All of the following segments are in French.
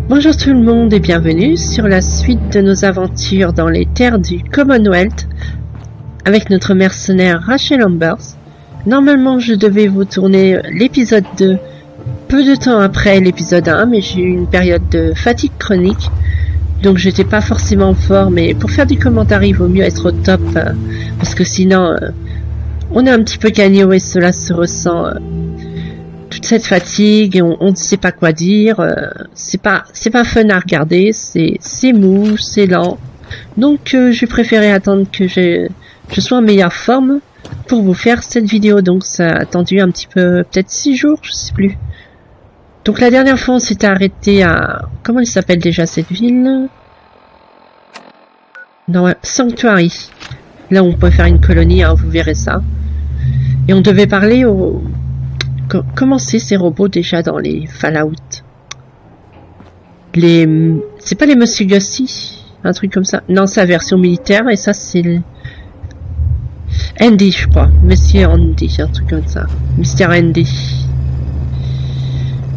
Bonjour tout le monde et bienvenue sur la suite de nos aventures dans les terres du Commonwealth avec notre mercenaire Rachel Ambers. Normalement je devais vous tourner l'épisode 2 peu de temps après l'épisode 1, mais j'ai eu une période de fatigue chronique, donc j'étais pas forcément en forme, et pour faire du commentaire il vaut mieux être au top, parce que sinon on est un petit peu cagnot et cela se ressent. Toute cette fatigue, et on ne sait pas quoi dire, c'est pas fun à regarder, c'est mou, c'est lent. Donc j'ai préféré attendre que je sois en meilleure forme pour vous faire cette vidéo. Donc ça a attendu un petit peu, peut-être 6 jours, je sais plus. Donc la dernière fois on s'était arrêté à... Comment il s'appelle déjà cette ville? Non, ouais, Sanctuary. Là où on peut faire une colonie, hein, vous verrez ça. Et on devait parler au... Comment c'est ces robots déjà dans les Fallout? C'est pas les Monsieur Gusty? Un truc comme ça? Non, c'est la version militaire et ça c'est Andy, je crois. Monsieur Andy, un truc comme ça. Mr. Andy.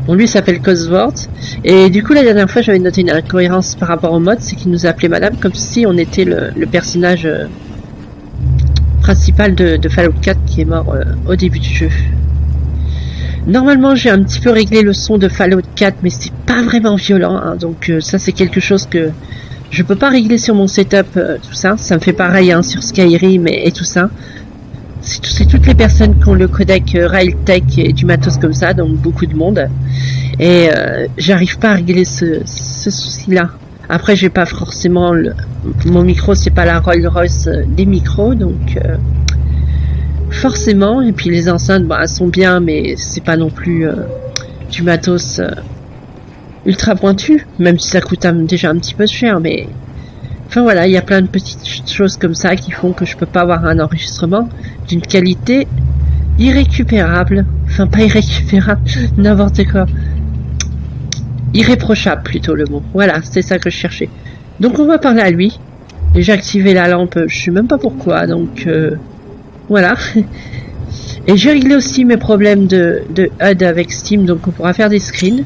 Bon, lui s'appelle Cosworth. Et du coup, la dernière fois, j'avais noté une incohérence par rapport au mode, c'est qu'il nous a appelé madame comme si on était le personnage principal de Fallout 4 qui est mort au début du jeu. Normalement, j'ai un petit peu réglé le son de Fallout 4, mais c'est pas vraiment violent, hein, donc ça c'est quelque chose que je peux pas régler sur mon setup, tout ça. Ça me fait pareil hein, sur Skyrim et tout ça. C'est toutes les personnes qui ont le codec Railtech et du matos comme ça, donc beaucoup de monde. Et j'arrive pas à régler ce souci-là. Après, j'ai pas forcément mon micro, c'est pas la Rolls-Royce des micros, donc... forcément, et puis les enceintes, bah, elles sont bien, mais c'est pas non plus du matos ultra pointu, même si ça coûte déjà un petit peu cher, mais enfin voilà, il y a plein de petites choses comme ça qui font que je peux pas avoir un enregistrement d'une qualité irrécupérable, enfin pas irrécupérable, n'importe quoi, irréprochable plutôt le mot, voilà, c'est ça que je cherchais. Donc on va parler à lui, et j'ai activé la lampe, je sais même pas pourquoi, donc... voilà. Et j'ai réglé aussi mes problèmes de HUD avec Steam, donc on pourra faire des screens.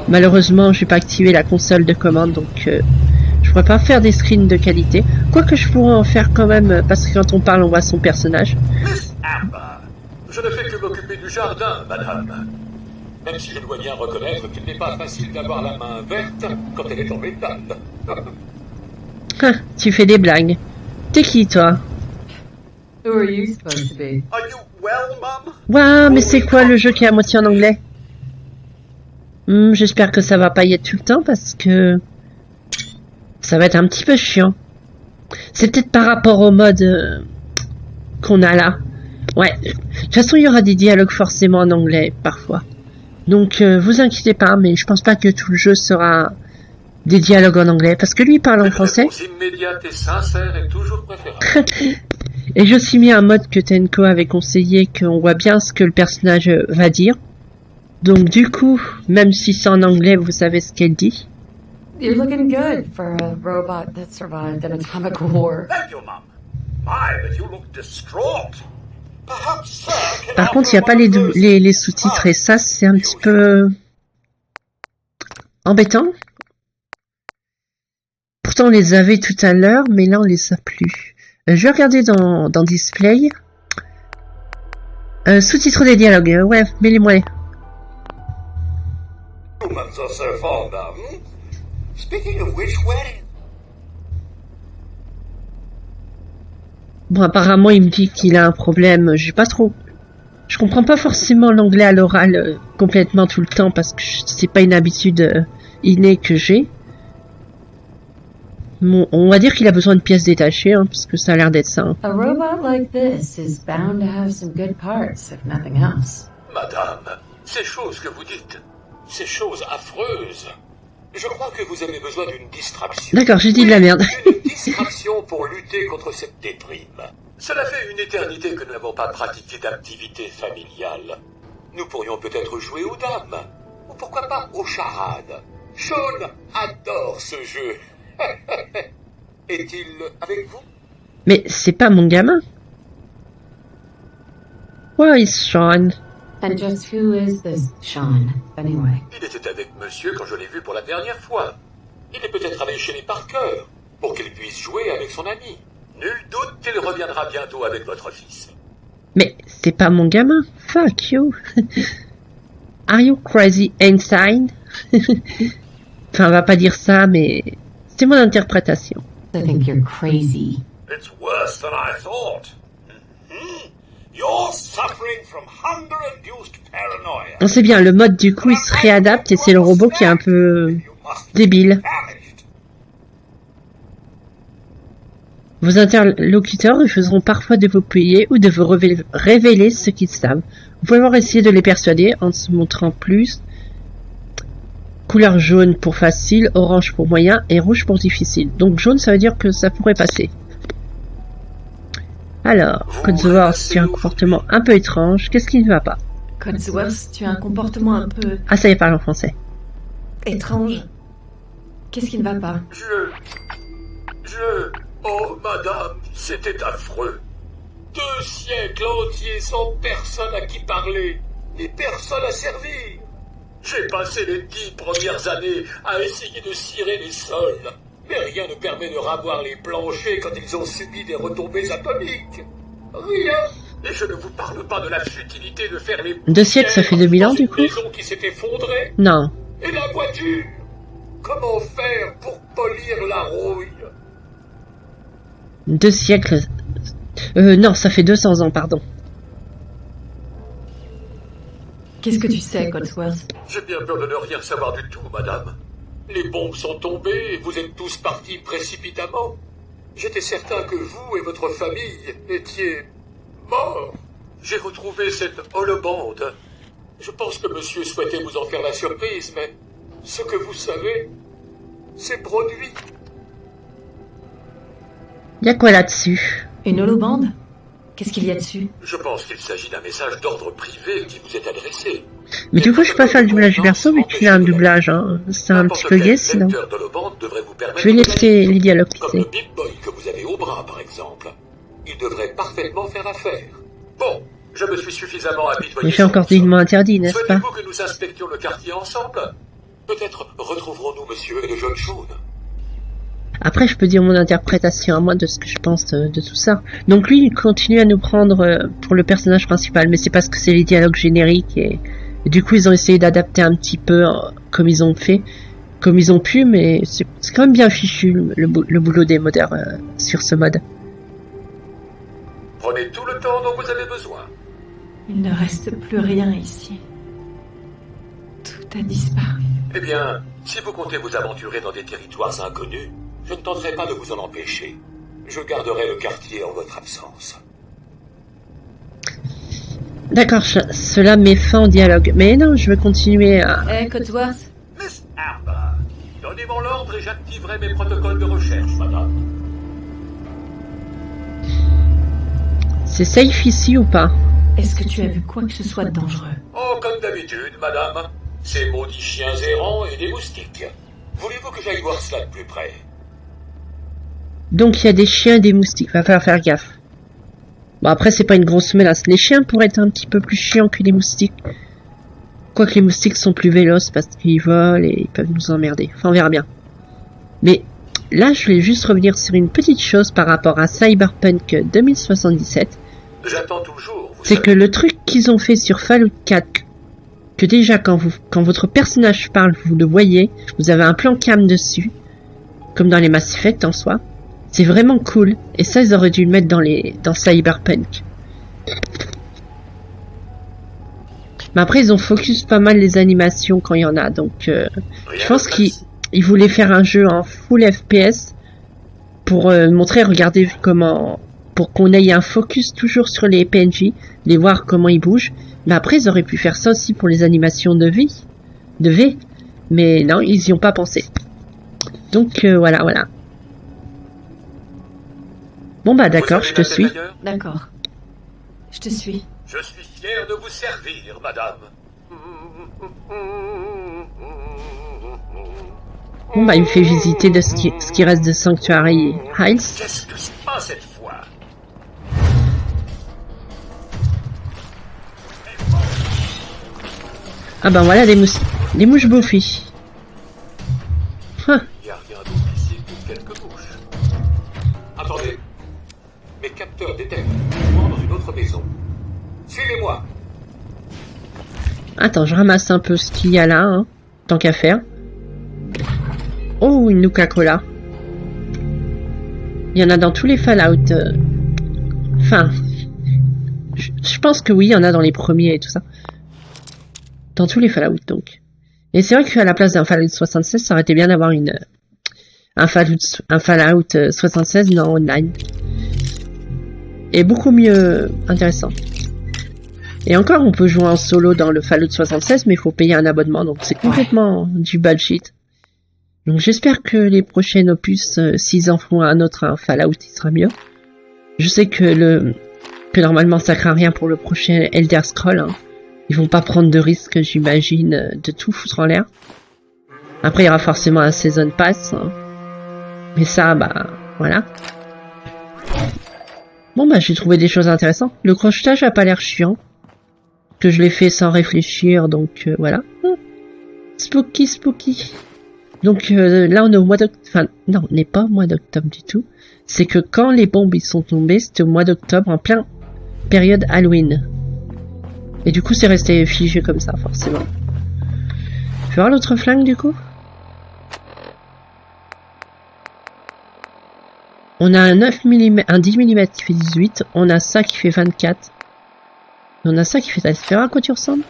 Malheureusement, j'ai pas activé la console de commande, donc je pourrais pas faire des screens de qualité. Quoique je pourrais en faire quand même, parce que quand on parle, on voit son personnage. Miss Amber, je ne fais que m'occuper du jardin, madame. Même si je dois bien reconnaître qu'il n'est pas facile d'avoir la main verte quand elle est en métal. Ah, tu fais des blagues. T'es qui, toi? Who are you supposed to be? Are you well, Mom? Waouh, mais c'est quoi le jeu qui est à moitié en anglais? J'espère que ça va pas y être tout le temps, parce que ça va être un petit peu chiant. C'est peut-être par rapport au mode qu'on a là. Ouais, de toute façon il y aura des dialogues forcément en anglais, parfois. Donc vous inquiétez pas, mais je pense pas que tout le jeu sera des dialogues en anglais, parce que lui il parle en français. Une réponse immédiate et sincère est toujours préférable. Et j'ai aussi mis un mode que Tenko avait conseillé, qu'on voit bien ce que le personnage va dire. Donc du coup, même si c'est en anglais, vous savez ce qu'elle dit. You're looking good for a robot that survived an atomic war. Thank you, Mom. My, but you look distraught. Perhaps, sir, can Par contre, il n'y a pas les sous-titres, et ça, c'est un petit peu embêtant. Pourtant, on les avait tout à l'heure, mais là, on les a plus. Je vais regarder dans Display. Sous-titres des dialogues. Ouais, mets-les-moi. Humans are so fond of. Speaking of which, wedding? Bon, apparemment, il me dit qu'il a un problème. J'ai pas trop... Je comprends pas forcément l'anglais à l'oral complètement tout le temps, parce que c'est pas une habitude innée que j'ai. Bon, on va dire qu'il a besoin de pièces détachées, hein, parce que ça a l'air d'être ça. Hein. A robot like this is bound to have some good parts, if nothing else. Madame, ces choses que vous dites, ces choses affreuses, je crois que vous avez besoin d'une distraction. D'accord, j'ai dit de la merde. Une distraction pour lutter contre cette déprime. Cela fait une éternité que nous n'avons pas pratiqué d'activité familiale. Nous pourrions peut-être jouer aux dames, ou pourquoi pas aux charades. Sean adore ce jeu. Est-il avec vous? Mais c'est pas mon gamin. Where is Sean? And just who is this Sean, anyway? Il était avec monsieur quand je l'ai vu pour la dernière fois. Il est peut-être allé chez les Parker pour qu'il puisse jouer avec son ami. Nul doute qu'il reviendra bientôt avec votre fils. Mais c'est pas mon gamin. Fuck you. Are you crazy inside? Enfin, on va pas dire ça, mais c'est mon interprétation. I think you're crazy. It's worse than I thought. You're suffering from hunger-induced paranoia. On sait bien, le mode du coup il se réadapte et c'est le robot qui est un peu débile. Vos interlocuteurs refuseront parfois de vous payer ou de vous révéler ce qu'ils savent. Vous pouvez voir essayer de les persuader en se montrant plus. Couleur jaune pour facile, orange pour moyen et rouge pour difficile. Donc jaune ça veue dire que ça pourrait passer. Alors, Codsworth, tu as un comportement un peu étrange. Qu'est-ce qui ne va pas? Codsworth, tu as un comportement un peu Ah ça y est, parle en français. étrange. Qu'est-ce qui ne va pas? Oh, madame, c'était affreux. 2 siècles entiers sans personne à qui parler, ni personne à servir. J'ai passé les 10 premières années à essayer de cirer les sols, mais rien ne permet de ravoir les planchers quand ils ont subi des retombées atomiques. Rien. Et je ne vous parle pas de la futilité de faire les 2 siècles, ça fait 2000 ans, du coup? maison qui s'est effondrée. Non. Et la voiture. Comment faire pour polir la rouille? 2 siècles. Non, ça fait 200 ans, pardon. Qu'est-ce que tu sais, Codsworth? J'ai bien peur de ne rien savoir du tout, madame. Les bombes sont tombées et vous êtes tous partis précipitamment. J'étais certain que vous et votre famille étiez morts. J'ai retrouvé cette holobande. Je pense que monsieur souhaitait vous en faire la surprise, mais ce que vous savez, c'est produit. Y'a quoi là-dessus? Une holobande? Qu'est-ce qu'il y a dessus? Je pense qu'il s'agit d'un message d'ordre privé qui vous est adressé. Mais du coup, je peux pas faire le doublage du perso vu qu'il a un doublage, hein. C'est un petit peu gay, sinon. Je vais laisser les dialogues, tu Comme sais. le Big Boy que vous avez au bras, par exemple. Il devrait parfaitement faire affaire. Bon, je me suis suffisamment apitoyé. Il fait encore des mots interdits, n'est-ce pas? Souhaitez-vous que nous inspections le quartier ensemble? Peut-être retrouverons-nous monsieur et le jeune Sean. Après, je peux dire mon interprétation à moi de ce que je pense de tout ça. Donc lui, il continue à nous prendre pour le personnage principal, mais c'est parce que c'est les dialogues génériques et du coup, ils ont essayé d'adapter un petit peu comme ils ont fait, comme ils ont pu, mais c'est quand même bien fichu le boulot des modeurs sur ce mode. Prenez tout le temps dont vous avez besoin. Il ne reste plus rien ici. Tout a disparu. Eh bien, si vous comptez vous aventurer dans des territoires inconnus, je ne tenterai pas de vous en empêcher. Je garderai le quartier en votre absence. D'accord, cela met fin au dialogue. Mais non, je veux continuer à... Eh, Codsworth? Miss Amber, donnez-moi l'ordre et j'activerai mes protocoles de recherche, madame. C'est safe ici ou pas? Est-ce que tu as vu quoi que ce soit de dangereux? Oh, comme d'habitude, madame. Ces maudits chiens errants et des moustiques. Voulez-vous que j'aille voir cela de plus près? Donc il y a des chiens et des moustiques, va falloir faire gaffe. Bon après c'est pas une grosse menace, les chiens pourraient être un petit peu plus chiants que les moustiques. Quoique les moustiques sont plus véloces parce qu'ils volent et ils peuvent nous emmerder, enfin on verra bien. Mais là je voulais juste revenir sur une petite chose par rapport à Cyberpunk 2077. J'attends toujours, vous C'est savez. que le truc qu'ils ont fait sur Fallout 4, que déjà quand votre personnage parle, vous le voyez, vous avez un plan cam dessus, comme dans les Mass Effect en soi. C'est vraiment cool. Et ça, ils auraient dû le mettre dans Cyberpunk. Mais après, ils ont focus pas mal les animations quand il y en a. Donc, je pense qu'ils voulaient faire un jeu en full FPS pour montrer, regardez comment... Pour qu'on ait un focus toujours sur les PNJ, les voir comment ils bougent. Mais après, ils auraient pu faire ça aussi pour les animations de V. Mais non, ils y ont pas pensé. Donc, voilà. Bon bah d'accord, je te suis. D'accord. Je te suis. Je suis fier de vous servir, madame. Bon bah il me fait visiter de ce qui reste de Sanctuary Hills. Qu'est-ce que c'est pas cette fois? Ah ben voilà des mouches bouffies. Hein. Il n'y a rien d'autre ici que quelques mouches. Attendez. Mes capteurs détectent un mouvement dans une autre maison. Suivez-moi. Attends, je ramasse un peu ce qu'il y a là, hein, tant qu'à faire. Oh, une Nuka-Cola. Il y en a dans tous les Fallout. Enfin, je pense que oui, il y en a dans les premiers et tout ça. Dans tous les Fallout, donc. Et c'est vrai qu'à la place d'un Fallout 76, ça aurait été bien d'avoir un Fallout 76 dans online. Et beaucoup mieux intéressant. Et encore, on peut jouer en solo dans le Fallout 76, mais il faut payer un abonnement, donc c'est complètement du bullshit. Donc j'espère que les prochains opus, s'ils en font un autre, un Fallout, il sera mieux. Je sais que normalement ça craint rien pour le prochain Elder Scrolls. Hein. Ils vont pas prendre de risques, j'imagine, de tout foutre en l'air. Après, il y aura forcément un Season Pass. Hein. Mais ça, bah, voilà. Bon, bah, j'ai trouvé des choses intéressantes. Le crochetage a pas l'air chiant. Que je l'ai fait sans réfléchir, donc voilà. Spooky, spooky. Donc là, on est au mois d'octobre. Enfin, non, on n'est pas au mois d'octobre du tout. C'est que quand les bombes ils sont tombées, c'était au mois d'octobre, en plein période Halloween. Et du coup, c'est resté figé comme ça, forcément. Je vais voir l'autre flingue, du coup. On a un 9 mm, un 10 mm qui fait 18. On a ça qui fait 24. Et on a ça qui fait... Ça te fait à quoi tu ressembles?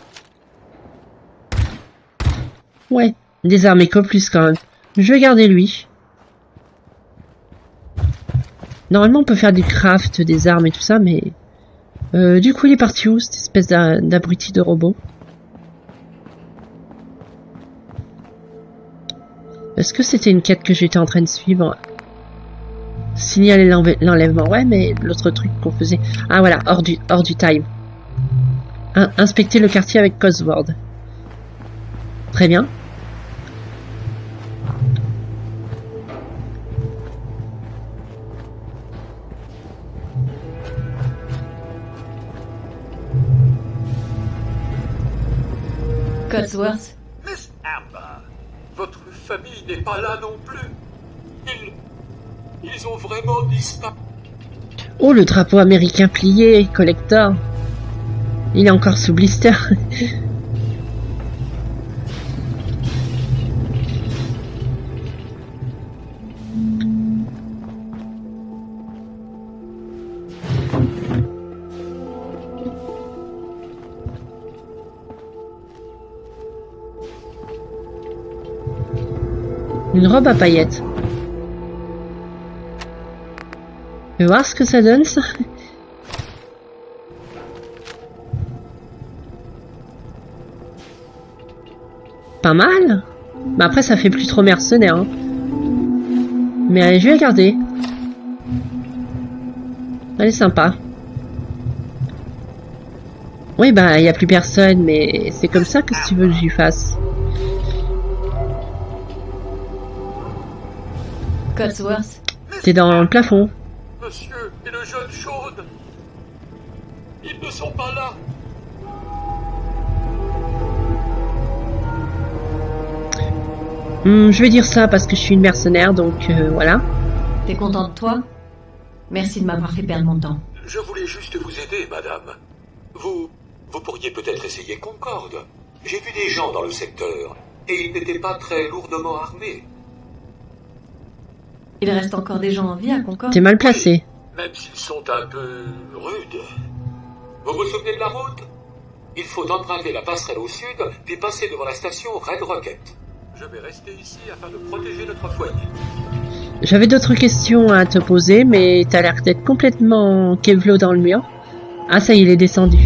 Ouais. Des armes éco plus, quand même. Je vais garder lui. Normalement, on peut faire du craft, des armes et tout ça, mais... du coup, il est parti où, cette espèce d'abruti de robot? Est-ce que c'était une quête que j'étais en train de suivre? Signaler l'enlèvement, ouais, mais l'autre truc qu'on faisait... Ah, voilà, hors du time. Inspecter le quartier avec Cosworth. Très bien. Codsworth. Miss Amber, votre famille n'est pas là non plus. Ils ont vraiment disparu. Oh, le drapeau américain plié, collector. Il est encore sous blister. Une robe à paillettes. Je vais voir ce que ça donne, ça. Pas mal. Mais après, ça fait plus trop mercenaire. Hein. Mais allez, je vais la garder. Elle est sympa. Oui, bah, il n'y a plus personne, mais c'est comme ça que si tu veux que j'y fasse. Codsworth. T'es dans le plafond. Monsieur et le jeune Sean, ils ne sont pas là. Je vais dire ça parce que je suis une mercenaire, donc voilà. T'es content de toi? Merci de m'avoir fait perdre mon temps. Je voulais juste vous aider, madame. Vous pourriez peut-être essayer Concorde. J'ai vu des gens dans le secteur, et ils n'étaient pas très lourdement armés. Il reste encore des gens en vie à Concorde? T'es mal placé. Même s'ils sont un peu rudes. Vous vous souvenez de la route? Il faut emprunter la passerelle au sud, puis passer devant la station Red Rocket. Je vais rester ici afin de protéger notre foyer. J'avais d'autres questions à te poser, mais t'as l'air d'être complètement Kevlo dans le mur. Ah, ça y est, il est descendu.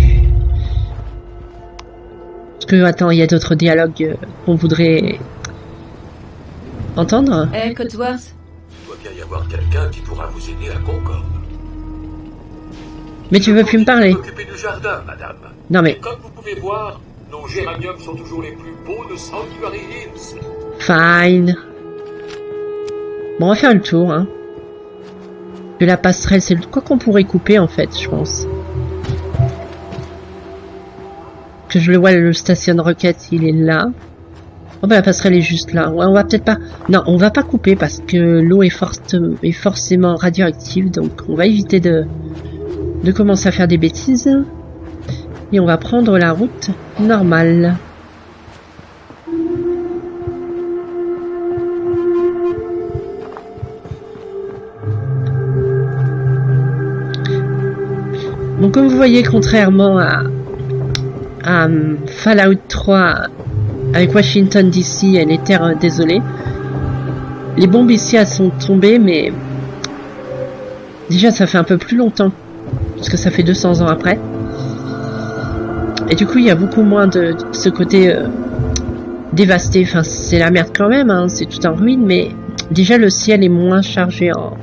Parce que, attends, il y a d'autres dialogues qu'on voudrait entendre. Eh, Codsworth? Il doit bien y avoir quelqu'un qui pourra vous aider à Concorde. Mais tu veux plus me parler? Occupez du jardin, madame. Non mais... Et comme vous pouvez voir, nos géraniums sont toujours les plus beaux de Sanctuary Hills. Fine. Bon, on va faire le tour, hein. De la passerelle, c'est quoi qu'on pourrait couper, en fait, je pense. Que je le vois, le station rocket, il est là. Oh bah la passerelle est juste là. Ouais, on va peut-être pas... Non, on va pas couper parce que l'eau est forcément radioactive. Donc on va éviter de commencer à faire des bêtises. Et on va prendre la route normale. Donc comme vous voyez, contrairement à Fallout 3 avec Washington DC et les terres désolées, les bombes ici elles sont tombées, mais déjà ça fait un peu plus longtemps, parce que ça fait 200 ans après. Et du coup il y a beaucoup moins de ce côté dévasté. Enfin c'est la merde quand même, hein, c'est tout en ruine, mais déjà le ciel est moins chargé en...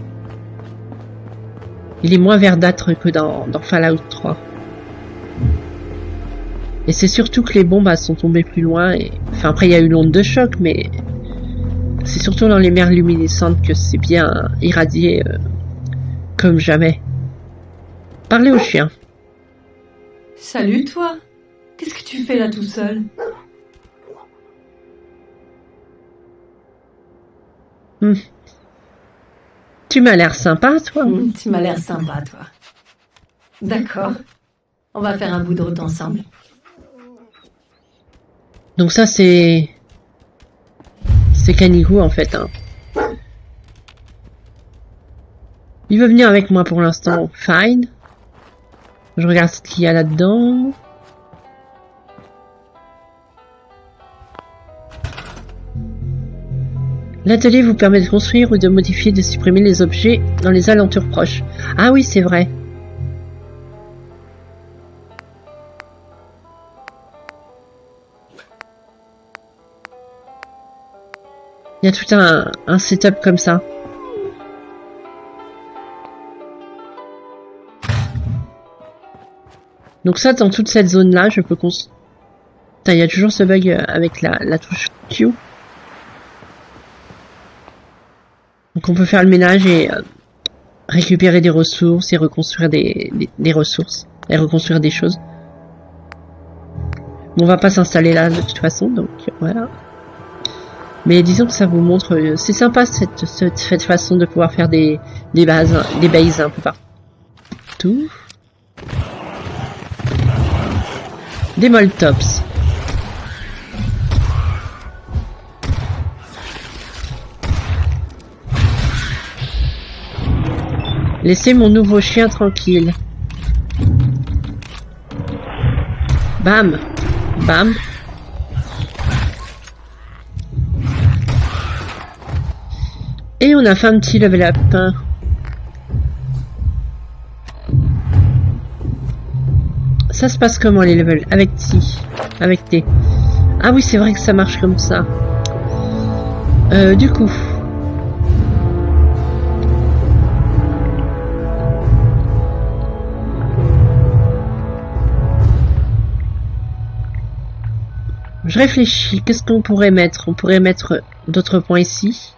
Il est moins verdâtre que dans Fallout 3. Et c'est surtout que les bombes sont tombées plus loin. Et... Enfin après il y a eu l'onde de choc, mais c'est surtout dans les mers luminescentes que c'est bien irradié comme jamais. Parlez au chien. Salut toi. Qu'est-ce que tu fais là tout seul? Tu m'as l'air sympa, toi. Tu m'as l'air sympa, toi. D'accord. On va faire un bout de route ensemble. Donc ça, c'est Canigou, en fait. Hein. Il veut venir avec moi pour l'instant. Fine. Je regarde ce qu'il y a là-dedans. L'atelier vous permet de construire ou de modifier, de supprimer les objets dans les alentours proches. Ah oui, c'est vrai. Il y a tout un setup comme ça. Donc ça, dans toute cette zone-là, je peux construire... Il y a toujours ce bug avec la touche Q. Donc on peut faire le ménage et récupérer des ressources et reconstruire des ressources et reconstruire des choses. Bon, on va pas s'installer là de toute façon, donc voilà. Mais disons que ça vous montre, c'est sympa cette façon de pouvoir faire des bases un peu partout. Des moltops. Laissez mon nouveau chien tranquille. Bam. Bam. Et on a fait un petit level up. Ça se passe comment les levels? Avec T. Ah oui, c'est vrai que ça marche comme ça. Du coup... Je réfléchis, qu'est-ce qu'on pourrait mettre? On pourrait mettre d'autres points ici.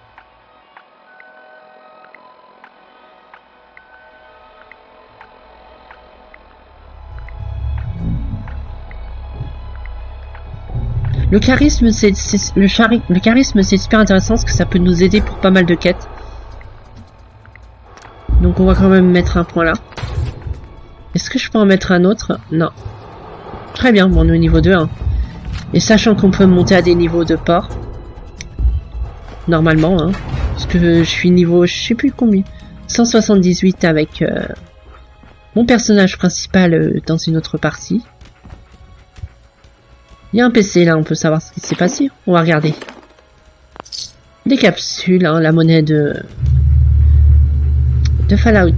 Le charisme, c'est super intéressant parce que ça peut nous aider pour pas mal de quêtes. Donc on va quand même mettre un point là. Est-ce que je peux en mettre un autre? Non. Très bien, bon, on est au niveau 2. Hein. Et sachant qu'on peut monter à des niveaux de port. Normalement, hein. Parce que je suis niveau, je sais plus combien. 178 avec mon personnage principal dans une autre partie. Il y a un PC là, on peut savoir ce qui s'est passé. On va regarder. Des capsules, hein, la monnaie de Fallout.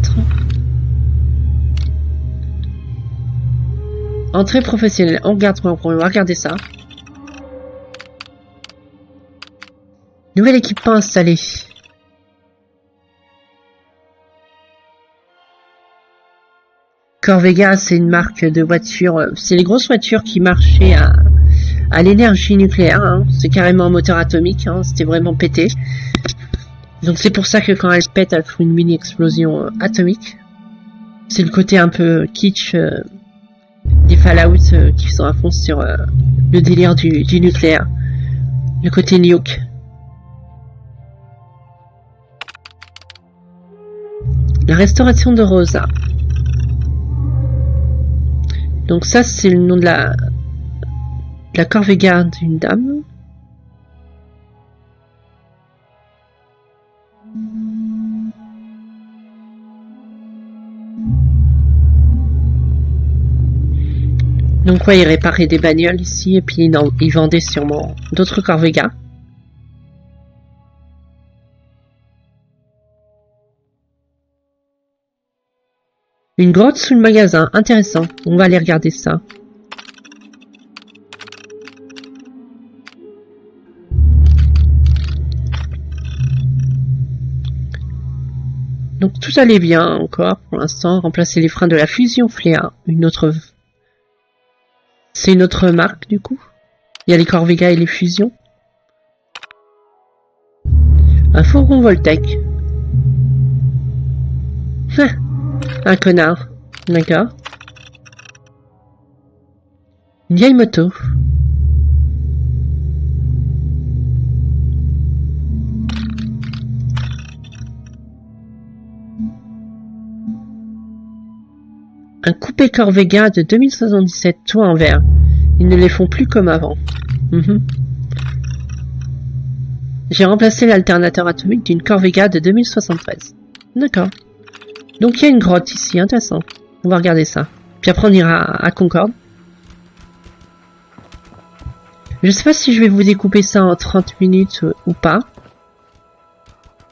Entrée professionnelle. On va regarder ça. Nouvel équipement installé. Corvega, c'est une marque de voiture. C'est les grosses voitures qui marchaient à l'énergie nucléaire. Hein. C'est carrément un moteur atomique. Hein. C'était vraiment pété. Donc c'est pour ça que quand elles pètent, elles font une mini explosion atomique. C'est le côté un peu kitsch des Fallout qui sont à fond sur le délire du nucléaire. Le côté nuke. La restauration de Rosa. Donc ça, c'est le nom de la corvée-garde d'une dame. Donc ouais, il réparait des bagnoles ici et puis il vendait sûrement d'autres corvées-gardes. Une grotte sous le magasin, intéressant. On va aller regarder ça. Donc tout allait bien encore pour l'instant. Remplacer les freins de la Fusion Flea. C'est une autre marque du coup. Il y a les Corvega et les Fusions. Un fourgon Voltec. Un connard. D'accord. Une vieille moto. Un coupé Corvega de 2077, toit en verre. Ils ne les font plus comme avant. J'ai remplacé l'alternateur atomique d'une Corvega de 2073. D'accord. Donc il y a une grotte ici, intéressant. On va regarder ça. Puis après on ira à Concorde. Je sais pas si je vais vous découper ça en 30 minutes ou pas.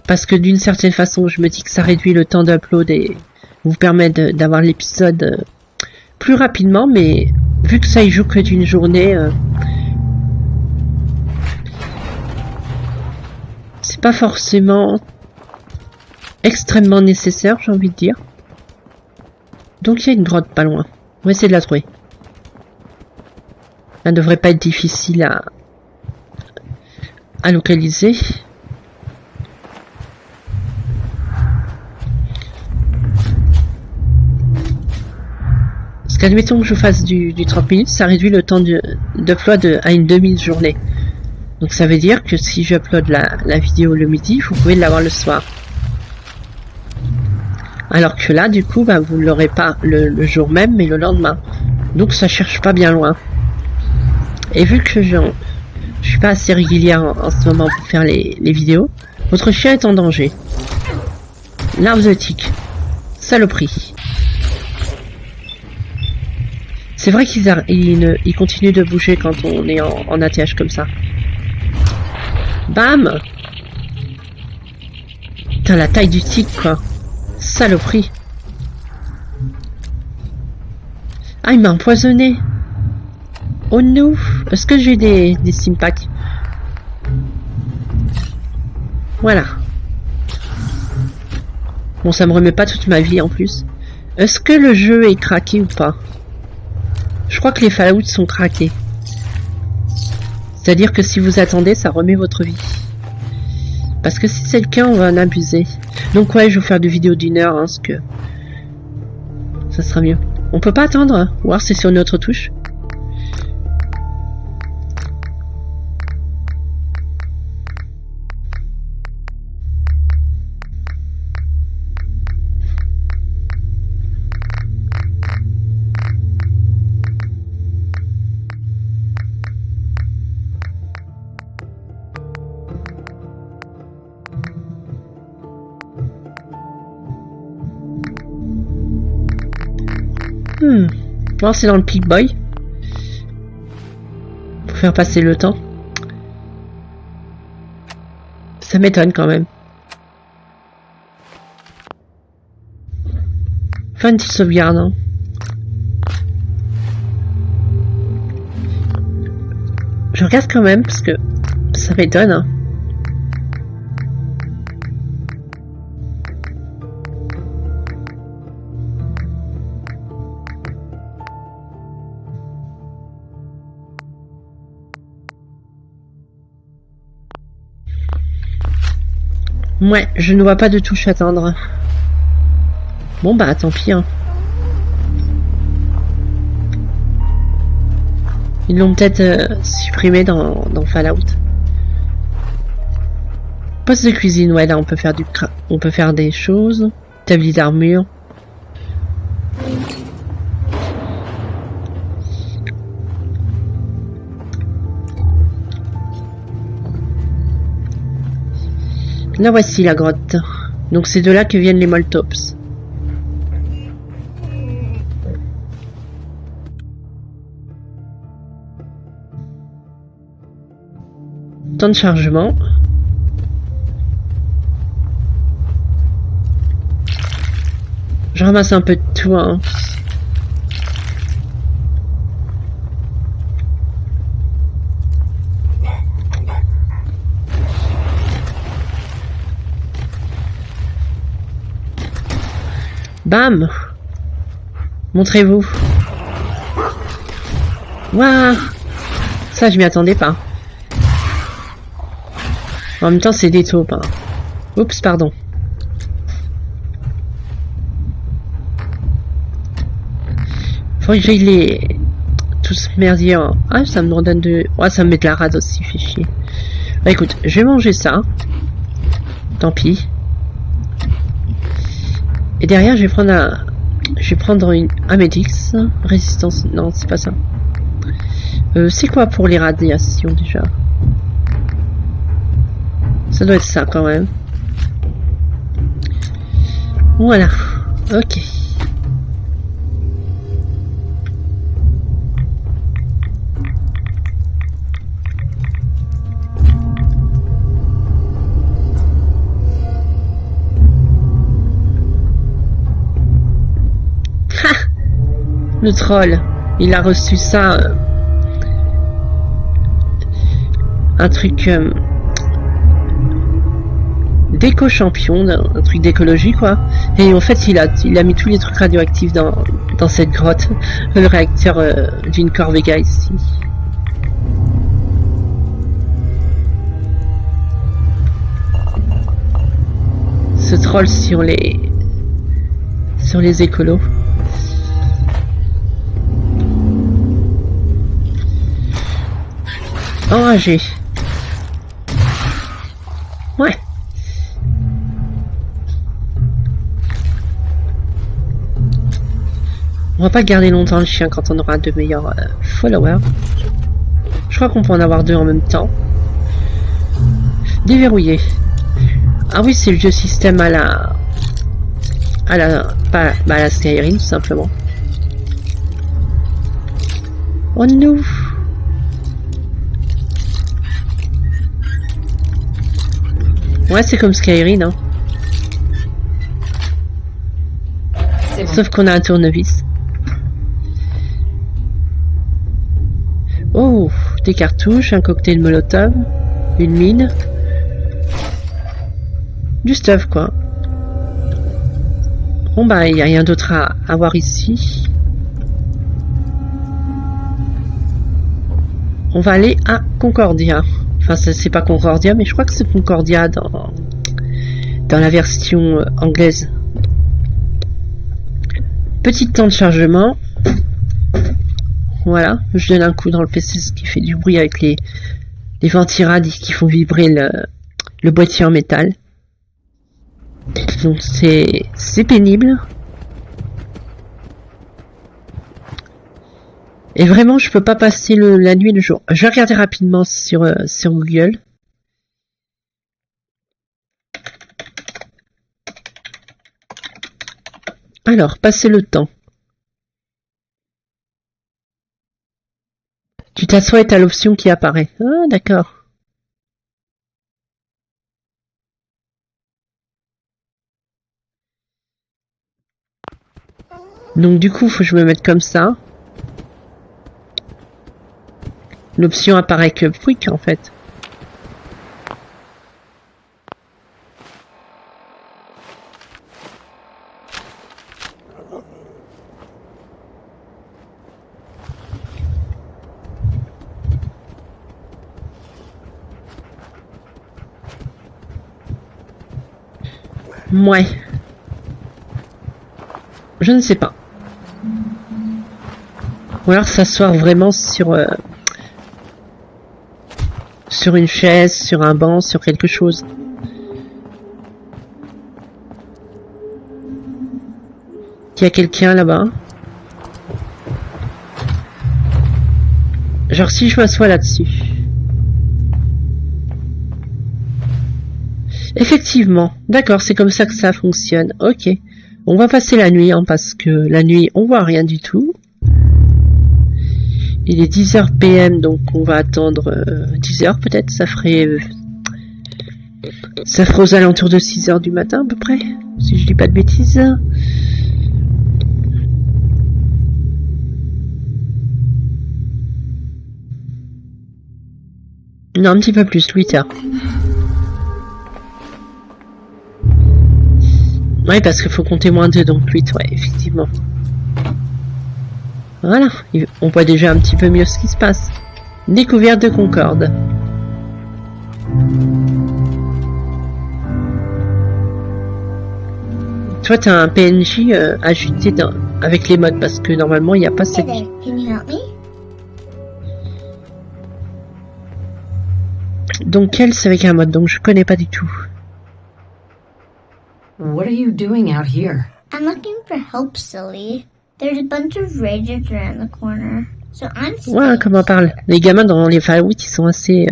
Parce que d'une certaine façon, je me dis que ça réduit le temps d'upload et vous permet d'avoir l'épisode plus rapidement. Mais vu que ça y joue que d'une journée, c'est pas forcément extrêmement nécessaire, j'ai envie de dire. Donc il y a une grotte pas loin. On va essayer de la trouver. Elle ne devrait pas être difficile à localiser. Parce qu'admettons que je fasse du 30 minutes, ça réduit le temps d'upload à une demi-journée. Donc ça veut dire que si j'upload la vidéo le midi, vous pouvez l'avoir le soir. Alors que là, du coup, vous ne l'aurez pas le jour même, mais le lendemain. Donc ça cherche pas bien loin. Et vu que je suis pas assez régulière en ce moment pour faire les vidéos, votre chien est en danger. Larve de tic. Saloperie. C'est vrai qu'ils continuent de bouger quand on est en ATH comme ça. Bam! Putain, la taille du tic, quoi. Saloperie. Ah, il m'a empoisonné. Oh non. Est-ce que j'ai des simpacks? Voilà. Bon, ça me remet pas toute ma vie en plus. Est-ce que le jeu est craqué ou pas? Je crois que les Fallout sont craqués. C'est-à-dire que si vous attendez, ça remet votre vie. Parce que si c'est le cas, on va en abuser. Donc ouais, je vais faire des vidéos d'1 heure, parce que ça sera mieux. On peut pas attendre, hein. Ou alors c'est sur notre touche. Alors c'est dans le Pig Boy. Pour faire passer le temps. Ça m'étonne quand même. Faire une petite sauvegarde. Hein. Je regarde quand même parce que ça m'étonne. Hein. Ouais, je ne vois pas de touche à attendre. Bon bah tant pis. Hein. Ils l'ont peut-être supprimé dans Fallout. Poste de cuisine, ouais, là on peut faire on peut faire des choses. Établi d'armure. Là voici la grotte. Donc c'est de là que viennent les Moltops. Temps de chargement. Je ramasse un peu de tout, hein. Bam! Montrez-vous. Waouh! Ça, je m'y attendais pas. En même temps, c'est des taupes, hein. Oups, pardon. Faut que j'aille les... tous merdier. Hein. Ah, ça me redonne de... Ouais, ça me met de la rade aussi, fait chier. Bah écoute, je vais manger ça. Tant pis. Et derrière, je vais prendre un... Je vais prendre un Medix. Résistance... Non, c'est pas ça. C'est quoi pour les radiations, déjà? Ça doit être ça, quand même. Voilà. Ok. Le troll, il a reçu ça, un truc d'éco-champion, un truc d'écologie quoi. Et en fait, il a mis tous les trucs radioactifs dans cette grotte, le réacteur d'une Corvega ici. Ce troll sur les écolos. Enragé. Ouais. On va pas garder longtemps le chien quand on aura de meilleurs followers. Je crois qu'on peut en avoir deux en même temps. Déverrouiller. Ah oui, c'est le vieux système à la Skyrim, tout simplement. Oh non. Ouais, c'est comme Skyrim, hein. Bon. Sauf qu'on a un tournevis. Oh, des cartouches, un cocktail Molotov, une mine. Du stuff, quoi. Bon, bah, il n'y a rien d'autre à voir ici. On va aller à Concordia. Enfin, c'est pas Concordia, mais je crois que c'est Concordia dans la version anglaise. Petit temps de chargement. Voilà, je donne un coup dans le PC, ce qui fait du bruit avec les ventirades qui font vibrer le boîtier en métal. Donc c'est pénible. Et vraiment, je peux pas passer la nuit et le jour. Je vais regarder rapidement sur Google. Alors, passer le temps. Tu t'assois et t'as l'option qui apparaît. Ah, d'accord. Donc du coup, faut que je me mette comme ça. L'option apparaît que quick en fait. Ouais. Je ne sais pas. Ou alors s'asseoir vraiment sur sur une chaise, sur un banc, sur quelque chose. Il y a quelqu'un là-bas. Genre si je m'assois là-dessus. Effectivement. D'accord, c'est comme ça que ça fonctionne. Ok. On va passer la nuit, hein, parce que la nuit, on voit rien du tout. Il est 10h PM, donc on va attendre 10h peut-être. Ça ferait aux alentours de 6h du matin à peu près, si je dis pas de bêtises. Non, un petit peu plus, 8h. Ouais, parce qu'il faut compter moins 2, donc 8, ouais, effectivement. Voilà, on voit déjà un petit peu mieux ce qui se passe. Découverte de Concorde. Toi, t'as un PNJ ajouté avec les modes, parce que normalement, il n'y a pas cette... Hey there, can you help me? Donc elle, c'est avec un mode, donc je connais pas du tout. What are you doing out here? I'm looking for help, silly. There's a bunch of raiders around the corner, so I'm Ouais, comme on parle. Les gamins dans les Fallout, ils sont assez...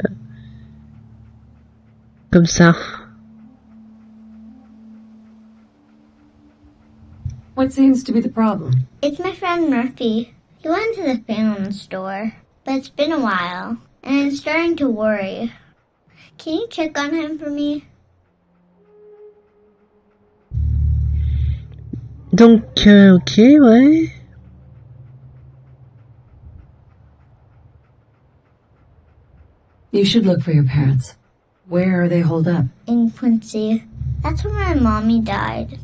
comme ça. What seems to be the problem? It's my friend Murphy. He went to the Phantom store, but it's been a while, and I'm starting to worry. Can you check on him for me? Donc, ok, ouais. You should look for your parents. Where are they holed up? In Quincy. That's where my mommy died.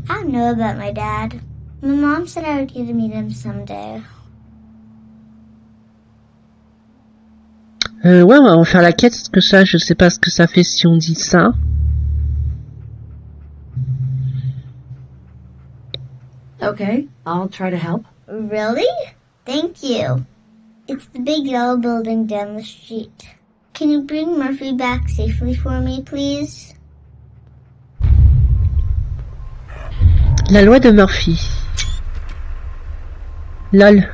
I don't know about my dad. My mom said I would get to meet him someday. Ouais, on va faire la quête, parce que ça, je sais pas ce que ça fait si on dit ça. Okay, I'll try to help. Really? Thank you. It's the big yellow building down the street. Can you bring Murphy back safely for me, please? La loi de Murphy. Lol.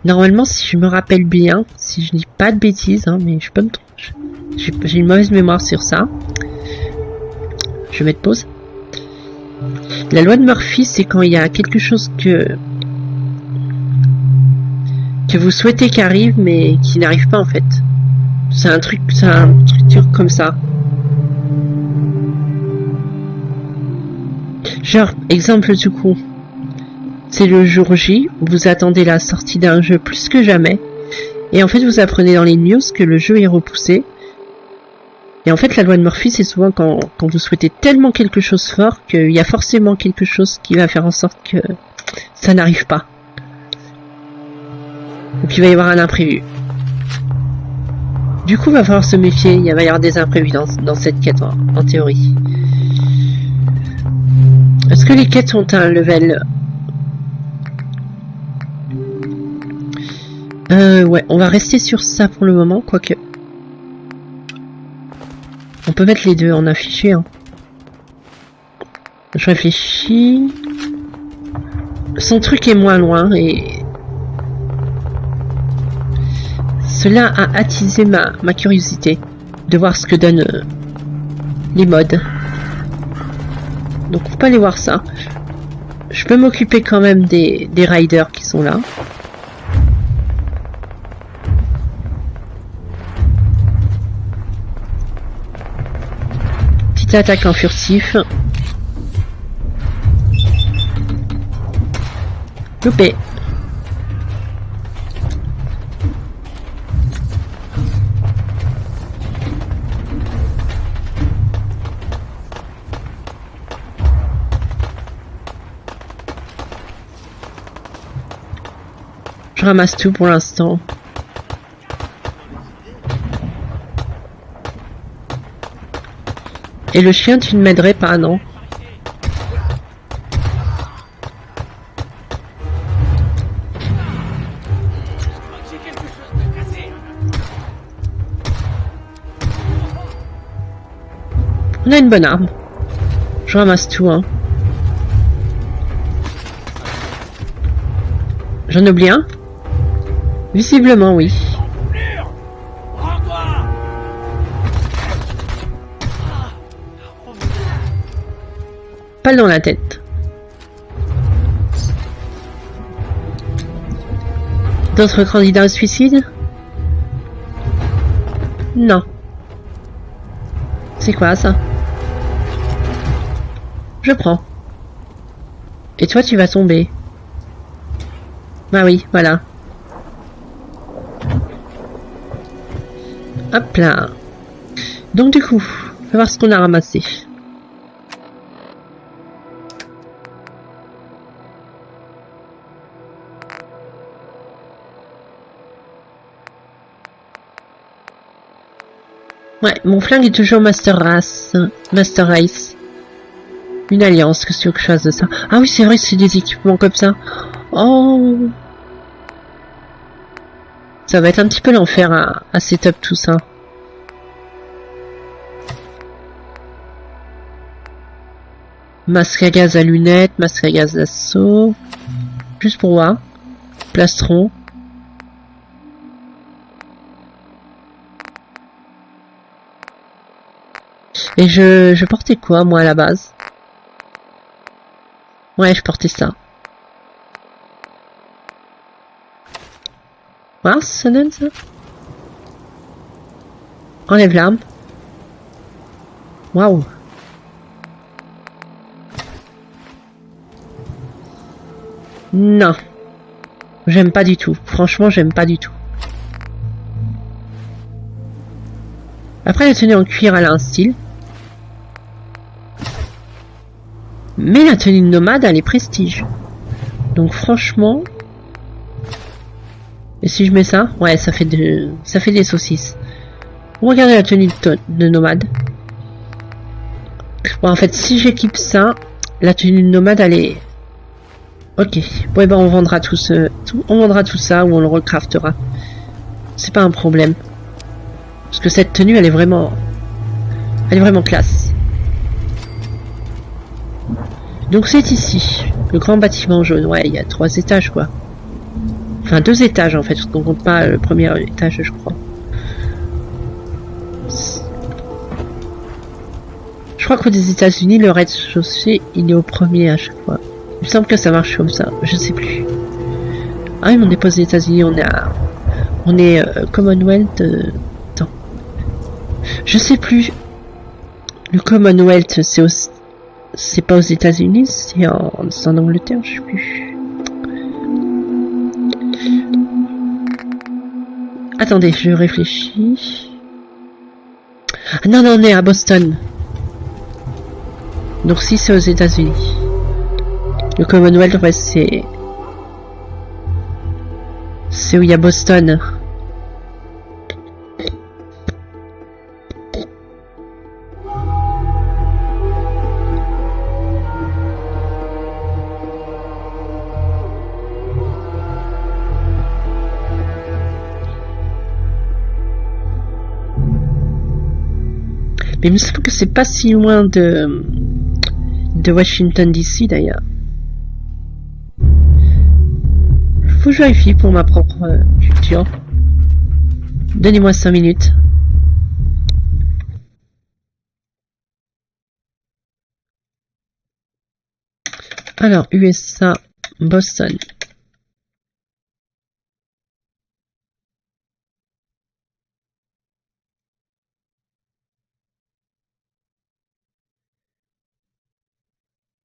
Normalement, si je me rappelle bien, si je dis pas de bêtises, hein, mais je peux me tromper. J'ai une mauvaise mémoire sur ça. Je vais mettre pause. La loi de Murphy, c'est quand il y a quelque chose que vous souhaitez qu'il arrive, mais qui n'arrive pas en fait. C'est un truc comme ça. Genre, exemple tout coup. C'est le jour J, vous attendez la sortie d'un jeu plus que jamais, et en fait vous apprenez dans les news que le jeu est repoussé. Et en fait la loi de Murphy, c'est souvent quand vous souhaitez tellement quelque chose fort qu'il y a forcément quelque chose qui va faire en sorte que ça n'arrive pas. Et puis il va y avoir un imprévu. Du coup il va falloir se méfier, il va y avoir des imprévus dans cette quête en théorie. Est-ce que les quêtes ont un level... ouais, on va rester sur ça pour le moment, quoique. On peut mettre les deux en affiché, hein. Je réfléchis. Son truc est moins loin et... Cela a attisé ma curiosité de voir ce que donnent les modes. Donc on peut aller voir ça. Je peux m'occuper quand même des riders qui sont là. Petite attaque en furtif. Loupé. Je ramasse tout pour l'instant. Et le chien, tu ne m'aiderais pas, non? On a une bonne arme. Je ramasse tout, hein. J'en oublie un? Visiblement, oui. Pas dans la tête. D'autres candidats au suicide? Non. C'est quoi ça? Je prends. Et toi tu vas tomber. Bah oui, voilà. Hop là. Donc du coup, on va voir ce qu'on a ramassé. Ouais, mon flingue est toujours Master Race. Master Race. Une alliance, qu'est-ce que tu veux que je fasse de ça? Ah oui, c'est vrai, c'est des équipements comme ça. Oh. Ça va être un petit peu l'enfer à setup tout ça. Masque à gaz à lunettes, masque à gaz d'assaut. Juste pour voir. Plastron. Et je portais quoi, moi, à la base? Ouais, je portais ça. Voir si ça donne, ça? Enlève l'arme. Waouh. Non. J'aime pas du tout. Franchement, j'aime pas du tout. Après, la tenue en cuir, elle a un style. Mais la tenue de nomade, elle est prestige. Donc franchement... Et si je mets ça? Ouais, ça fait des saucisses. Regardez la tenue de nomade. Bon, en fait, si j'équipe ça, la tenue de nomade, elle est... Ok. Bon, et ben, on vendra tout ça ou on le recraftera. C'est pas un problème. Parce que cette tenue, elle est vraiment classe. Donc c'est ici, le grand bâtiment jaune. Ouais, il y a 3 étages, quoi. Enfin, 2 étages, en fait, parce qu'on compte pas le premier étage, je crois. Je crois qu'aux États-Unis, le rez-de-chaussée, il est au premier à chaque fois. Il me semble que ça marche comme ça, je sais plus. Ah oui, mais on n'est pas aux États-Unis, on est Commonwealth. Attends. Je sais plus. Le Commonwealth, c'est pas aux États-Unis, c'est en Angleterre, je sais plus. Attendez, je réfléchis. Ah non, on est à Boston. Donc si c'est aux États-Unis. Le Commonwealth, ouais, c'est où il y a Boston. Mais il me semble que c'est pas si loin de Washington DC d'ailleurs. Faut que je vérifie pour ma propre culture. Donnez-moi 5 minutes. Alors, USA, Boston.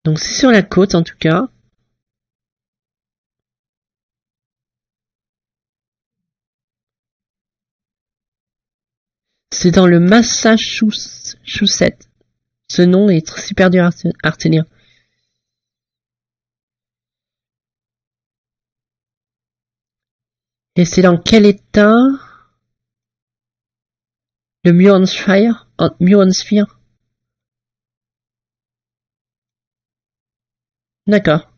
Donc c'est sur la côte en tout cas. C'est dans le Massachusetts. Ce nom est super dur à retenir. Et c'est dans quel état? Le New Hampshire? D'accord.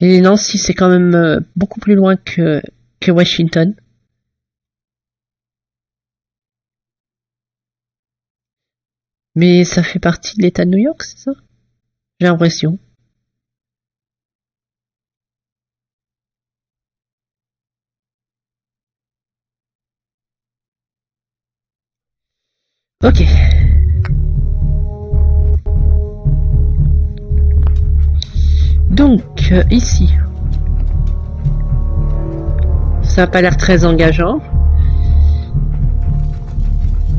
Et Nancy, c'est quand même beaucoup plus loin que Washington. Mais ça fait partie de l'État de New York, c'est ça? J'ai l'impression. Ok. Donc, ici. Ça n'a pas l'air très engageant.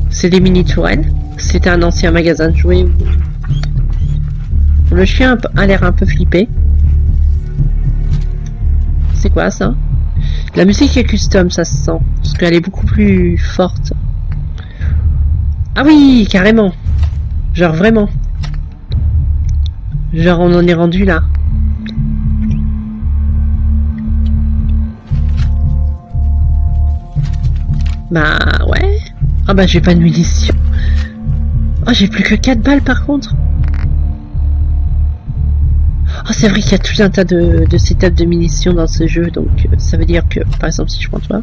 C'est des mini-tourelles. C'était un ancien magasin de jouets. Le chien a l'air un peu flippé. C'est quoi ça? La musique est custom, ça se sent. Parce qu'elle est beaucoup plus forte. Ah oui, carrément. Genre vraiment. Genre on en est rendu là. Bah ouais. Ah bah j'ai pas de munitions. Oh j'ai plus que 4 balles par contre. Oh c'est vrai qu'il y a tout un tas de setup de munitions dans ce jeu. Donc ça veut dire que par exemple si je prends toi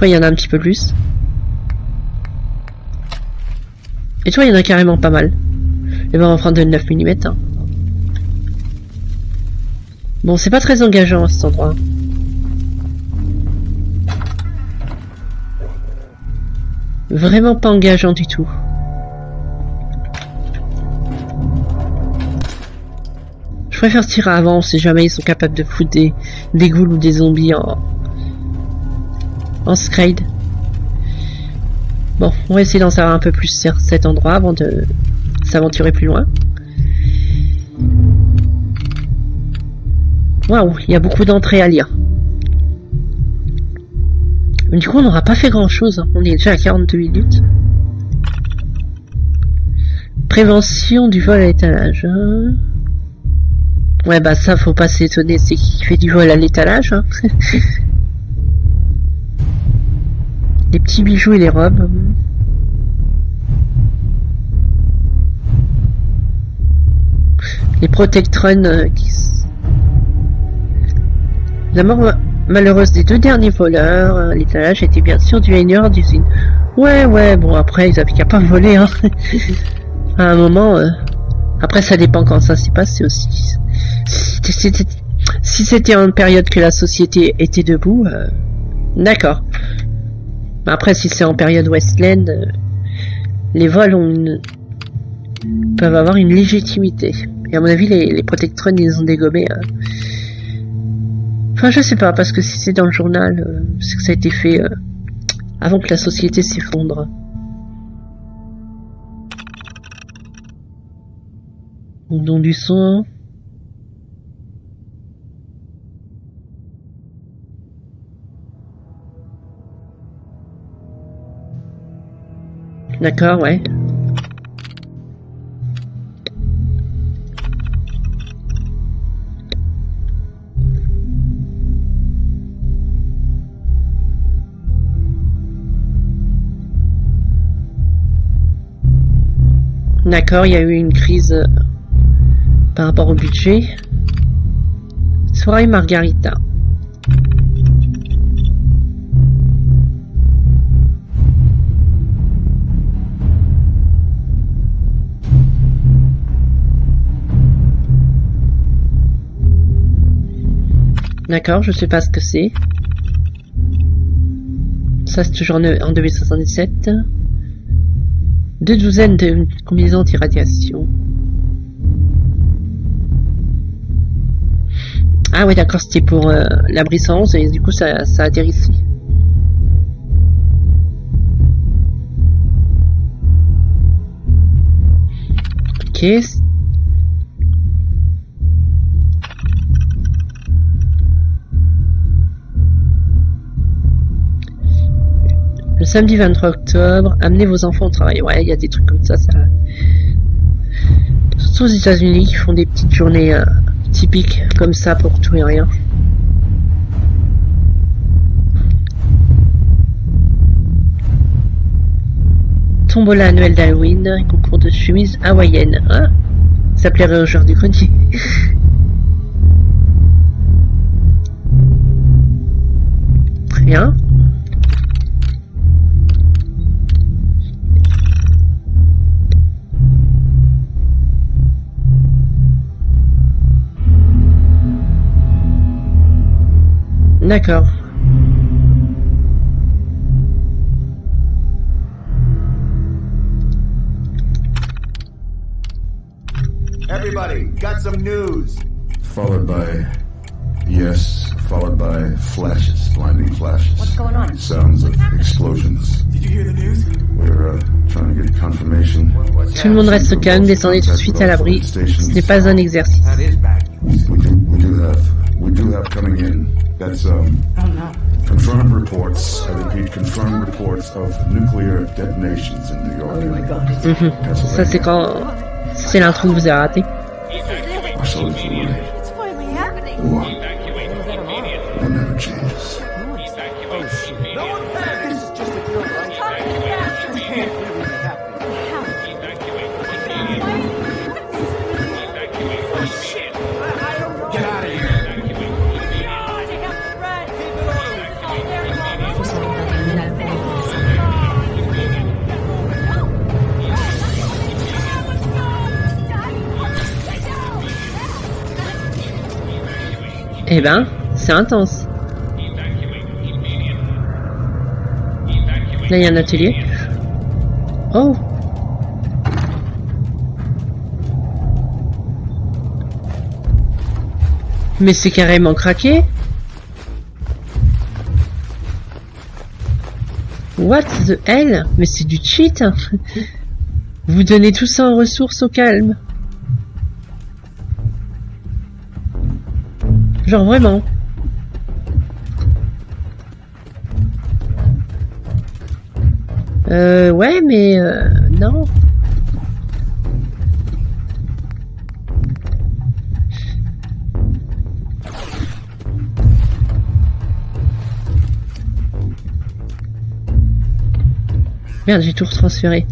il y en a un petit peu plus. Et toi il y en a carrément pas mal. Et ben on va prendre de 9 mm hein. Bon c'est pas très engageant à cet endroit. Vraiment pas engageant du tout. Je préfère tirer avant, si jamais ils sont capables de foutre des ghouls ou des zombies en scrade. Bon, on va essayer d'en savoir un peu plus sur cet endroit avant de s'aventurer plus loin. Waouh, il y a beaucoup d'entrées à lire. Mais du coup, on n'aura pas fait grand chose. On est déjà à 42 minutes. Prévention du vol à l'étalage. Ouais, bah ça, faut pas s'étonner. C'est qui fait du vol à l'étalage. Hein. Les petits bijoux et les robes. Les protectrons qui... La mort malheureuse des 2 derniers voleurs. L'étalage était bien sûr du hainer d'usine. Ouais, bon après, ils avaient qu'à pas voler. Hein. À un moment... Après, ça dépend quand ça s'est passé aussi. Si c'était en période que la société était debout, d'accord. Après, si c'est en période Westland, les vols peuvent avoir une légitimité. Et à mon avis, les protectrons, ils ont dégommé. Enfin, je sais pas, parce que si c'est dans le journal, c'est que ça a été fait avant que la société s'effondre. Au nom du son. D'accord, ouais. D'accord, il y a eu une crise par rapport au budget. Soirée Margarita. D'accord, je sais pas ce que c'est. Ça c'est toujours en 2077. 2 douzaines de combinaisons anti-radiation. Ah ouais d'accord, c'était pour l'abri 111 et du coup ça atterrit ici. Ok. Le samedi 23 octobre, amenez vos enfants au travail. Ouais, il y a des trucs comme ça. Surtout aux États-Unis qui font des petites journées typiques comme ça pour tout et rien. Tombola annuelle d'Halloween, concours de chemise hawaïenne. Hein, ça plairait au joueurs du grenier. Très bien. D'accord. Everybody, got some news. Followed by... Yes, followed by flashes, blinding flashes. What's going on? Sounds of explosions. Did you hear the news? We're trying to get confirmation. Tout le monde reste calme, descendez tout de suite à l'abri. Ce n'est pas un exercice. That is bad news. We do have coming in. That's Oh no. confirmed reports. I repeat, confirmed reports of nuclear detonations in New York. Oh my god. Ça c'est quand... C'est l'intro que vous avez raté. Absolutely for money. It's finally happening. War. It never changes. No one panic. This is just a drill, right? This can't really be happening. Get out of here. Faut savoir atteindre la paix. Eh ben, c'est intense. Là, il y a un atelier. Oh! Mais c'est carrément craqué. What the hell? Mais c'est du cheat. Vous donnez tout ça en ressources au calme. Genre vraiment. Ouais, mais non. Merde, j'ai tout retransféré.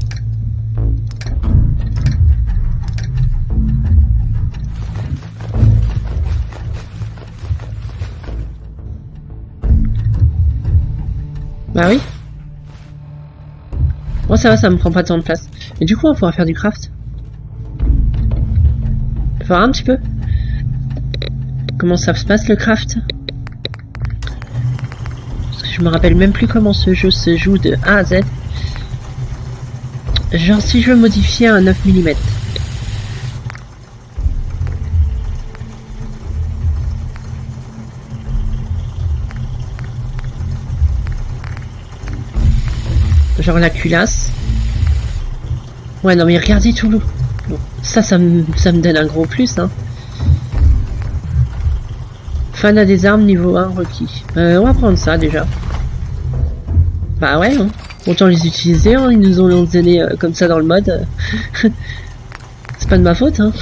Bah oui. Bon, ça va, ça me prend pas tant de place. Et du coup, on pourra faire du craft. On peut voir un petit peu comment ça se passe le craft. Parce que je me rappelle même plus comment ce jeu se joue de A à Z. Genre si je veux modifier un 9 mm. Genre la culasse. Ouais, non mais regardez tout l'eau. Ça me donne un gros plus, hein. Fan à des armes niveau 1 requis. On va prendre ça déjà. Bah ouais, hein. Autant les utiliser, hein. Ils nous ont donné comme ça dans le mode. C'est pas de ma faute, hein.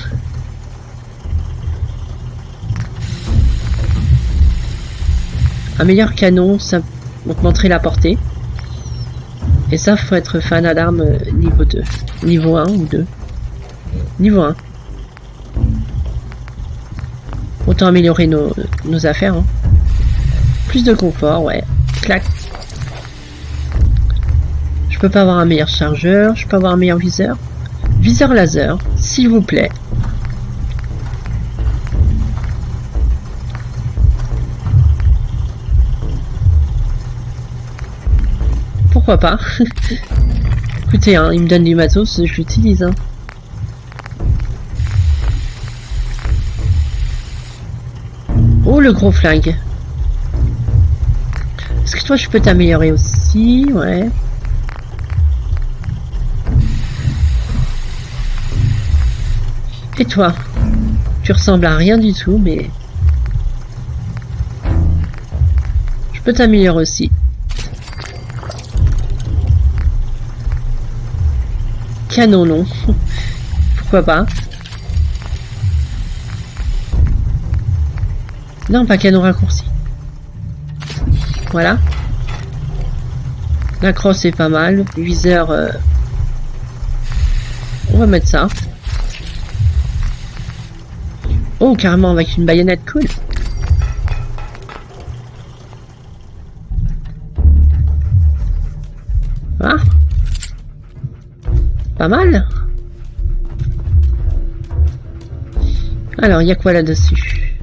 Un meilleur canon, ça augmenterait la portée. Et ça, faut être fan à d'armes niveau 2. Niveau 1 ou 2. Niveau 1. Autant améliorer nos affaires. Hein. Plus de confort, ouais. Clac. Je peux pas avoir un meilleur chargeur. Je peux avoir un meilleur viseur. Viseur laser, s'il vous plaît. Pourquoi pas. Écoutez, hein, il me donne du matos, je l'utilise. Hein. Oh, le gros flingue. Est-ce que toi, je peux t'améliorer aussi? Ouais. Et toi? Tu ressembles à rien du tout, mais... Je peux t'améliorer aussi. Canon, non. Pourquoi pas? Non, pas canon raccourci. Voilà. La crosse est pas mal. Viseur... On va mettre ça. Oh, carrément avec une baïonnette, cool. Ah. Pas mal. Alors, il y a quoi là-dessus?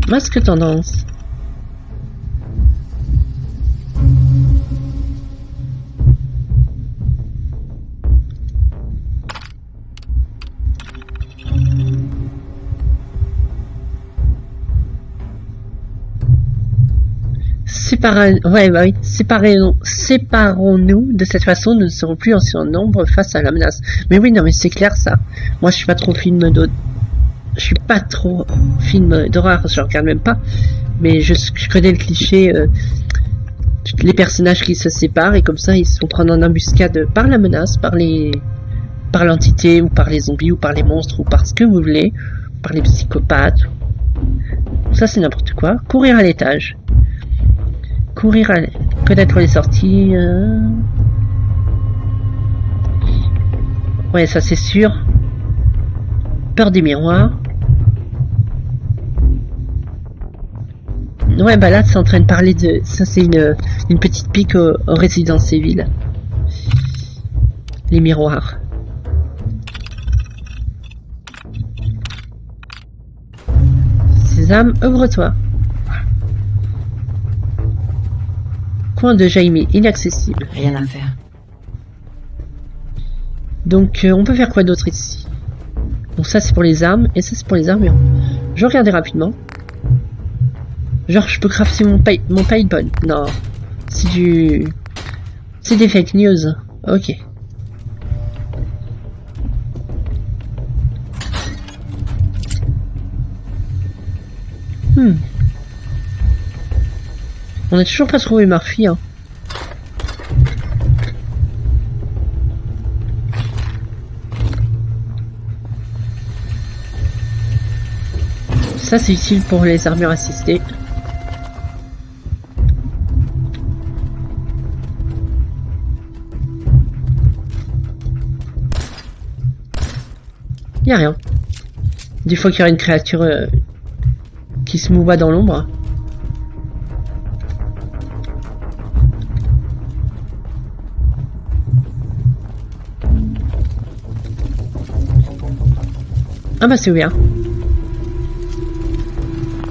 Masque tendance. Séparons-nous de cette façon, nous ne serons plus en surnombre face à la menace. Mais oui, non, mais c'est clair ça. Moi, je suis pas trop film d'horreur, je regarde même pas. Mais je connais le cliché, les personnages qui se séparent et comme ça, ils se font prendre en embuscade par la menace, par l'entité ou par les zombies ou par les monstres ou par ce que vous voulez, par les psychopathes. Ça, c'est n'importe quoi. Courir à l'étage. Connaître les sorties. Ouais, ça c'est sûr. Peur des miroirs. Ouais, bah là, c'est en train de parler de... Ça, c'est une petite pique au Resident Evil. Les miroirs. Sésame, ouvre-toi. Coin de Jaime, inaccessible. Rien à faire. Donc, on peut faire quoi d'autre ici? Donc ça, c'est pour les armes, et ça, c'est pour les armures. Je vais regarder rapidement. Genre, je peux crafter mon paintball. Non. C'est des fake news. Ok. On n'a toujours pas trouvé Murphy, hein. Ça, c'est utile pour les armures assistées. Y'a rien. Des fois qu'il y aura une créature qui se mouva dans l'ombre. Ah bah c'est ouvert.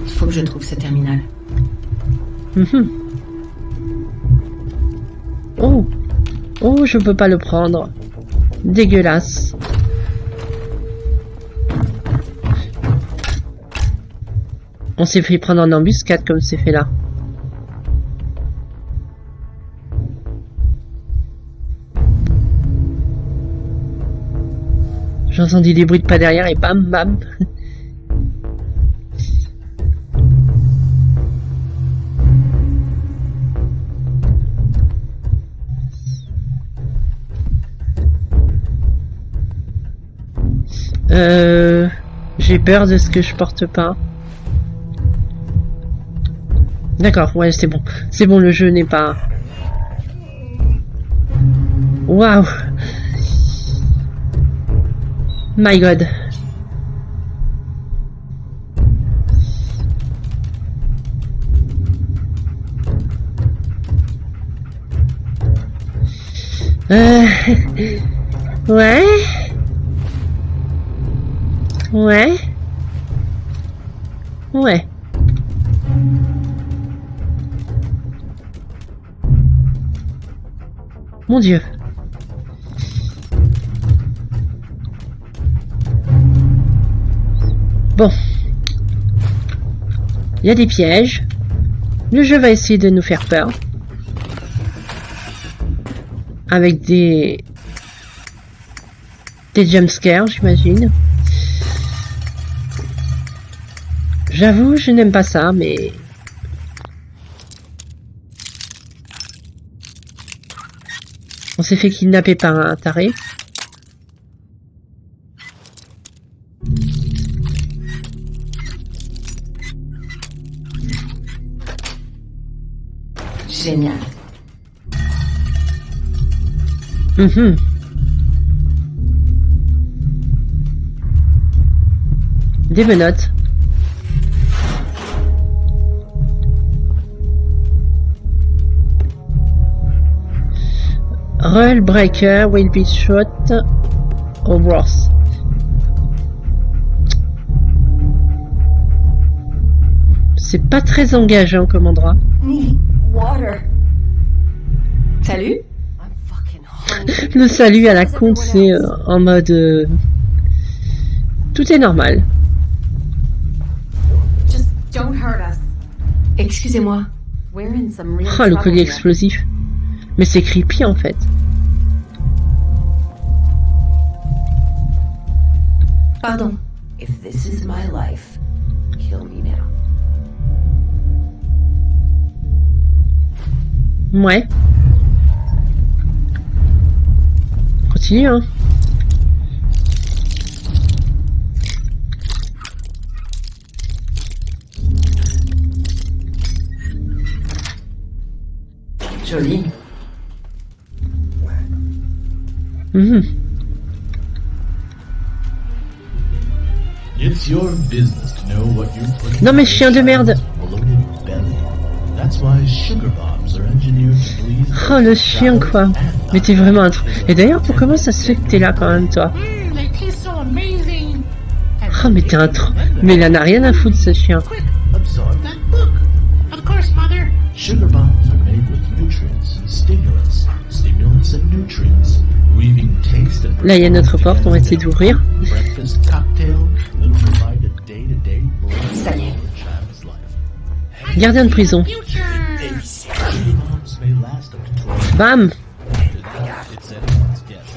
Il faut que je trouve ce terminal. Oh. Oh, je peux pas le prendre. Dégueulasse. On s'est fait prendre en embuscade comme c'est fait là. J'ai entendu des bruits de pas derrière et bam bam. J'ai peur de ce que je porte pas. D'accord, ouais, c'est bon. C'est bon, le jeu n'est pas... Waouh. My God. Ouais. Ouais. Ouais. Mon Dieu. Bon. Il y a des pièges. Le jeu va essayer de nous faire peur. Avec des jumpscares, j'imagine. J'avoue, je n'aime pas ça, mais... On s'est fait kidnapper par un taré. Génial. Des menottes. Rule breaker will be shot or worse. C'est pas très engageant comme endroit. Need water. Salut? I'm fucking hungry. Le salut à la con, c'est en mode... tout est normal. Just don't hurt us. Excusez-moi. We're in some real Oh, le trouble collier here. explosif. Mais c'est creepy en fait. Pardon. If this is my life, kill me now. Ouais. Continue, hein. Joli. Mhm. It's your business to know what you're putting Non mais chien de merde. bloated belly. That's why sugar bombs are engineered to please Oh le chien quoi. Mais t'es vraiment un trou. Et d'ailleurs, pour comment ça se fait que t'es là quand même toi? They taste so amazing. Oh mais t'es un trou. Mais il en a rien à foutre ce chien. Quick, absorb. that book. Of course, Mother. Sugar bombs are made with nutrients and stimulants, stimulants and nutrients, weaving taste and Là il y a notre porte, on va essayer d'ouvrir. breakfast cocktail that provide a day-to-day Ça y est. child's life. Gardien de prison. Future. Sugar bombs may last up to 12 Bam. It's anyone's guess.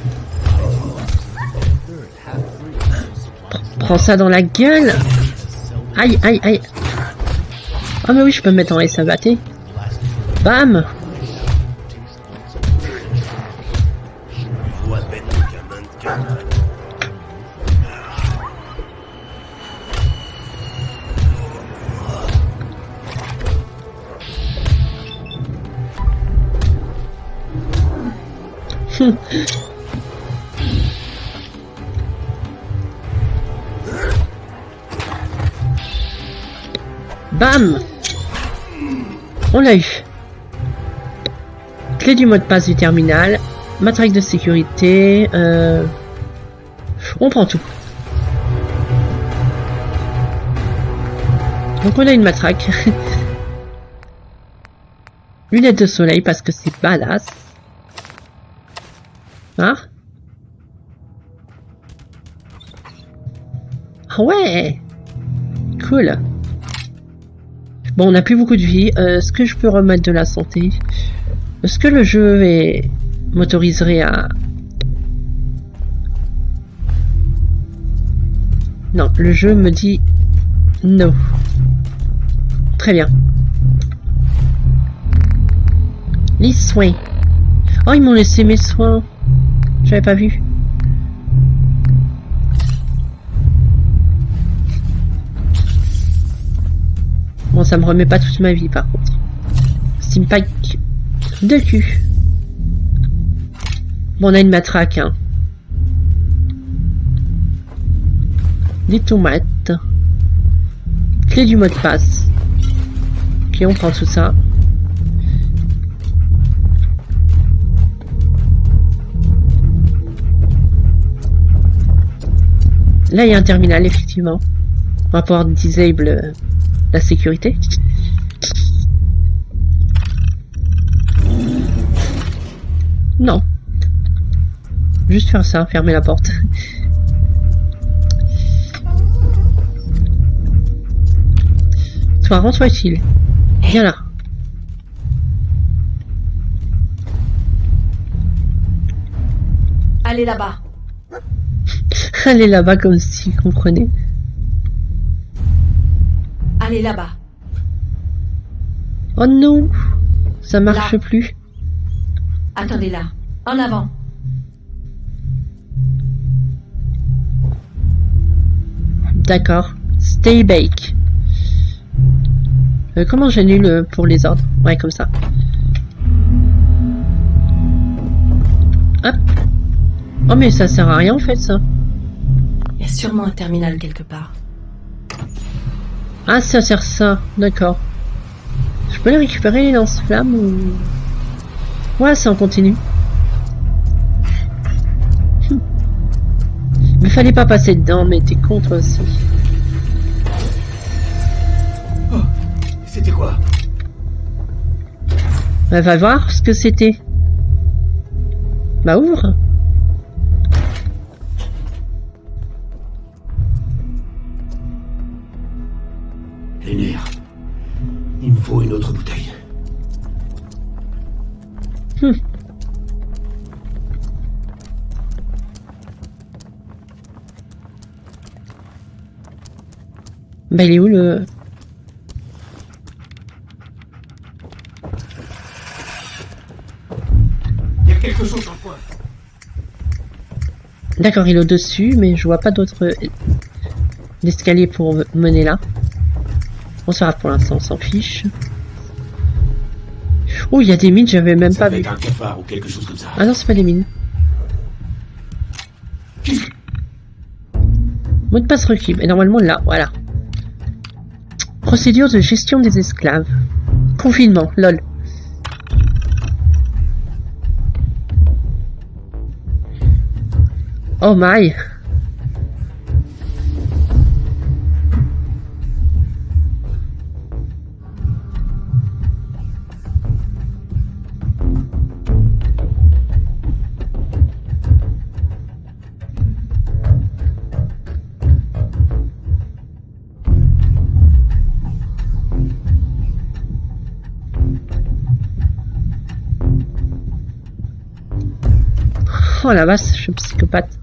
Third, half free. Supplies Prends ça dans la gueule. Aïe aïe aïe. Ah mais oui, je peux me mettre en SABT. Bam. Bam. On l'a eu. Clé du mot de passe du terminal. Matraque de sécurité. On prend tout. Donc on a une matraque. Lunettes de soleil parce que c'est badass. Hein? Ah ouais! Cool. Bon, on n'a plus beaucoup de vie. Est-ce que je peux remettre de la santé? Est-ce que le jeu m'autoriserait à... Non, le jeu me dit non. Très bien. Les soins. Oh, ils m'ont laissé mes soins. J'avais pas vu. Bon, ça me remet pas toute ma vie par contre. Steampike de cul. Bon, on a une matraque, hein. Des tomates. Clé du mot de passe. Ok, on prend tout ça. Là, il y a un terminal, effectivement. On va pouvoir disable la sécurité. Non. Juste faire ça, fermer la porte. Toi, rends-toi utile. Viens là. Allez là-bas. Allez là-bas comme s'il comprenait. Allez là-bas. Oh non, ça marche Là. plus. Attendez là. En avant. D'accord. Stay bake. Comment j'annule pour les ordres? Ouais, comme ça. Hop. Oh mais ça sert à rien en fait ça. Il y a sûrement un terminal quelque part. Ah ça sert ça, d'accord. Je peux les récupérer les lance-flammes ou... Ouais, ça en continue. Mais fallait pas passer dedans, mais t'es contre aussi. quoi? Bah, va voir ce que c'était. Bah, ouvre. Les nerfs. Il me faut une autre bouteille. Bah, il est où le... Il y a quelque chose en coin. D'accord, il est au-dessus, mais je vois pas d'autres escaliers pour mener là. On saura pour l'instant, on s'en fiche. Oh, il y a des mines, j'avais même pas vu. Un cafard ou quelque chose comme ça. Ah non, c'est pas des mines. Mot de passe requis. Et normalement là, voilà. Procédure de gestion des esclaves. Confinement, lol. Oh my. Oh la vache, je suis psychopathe.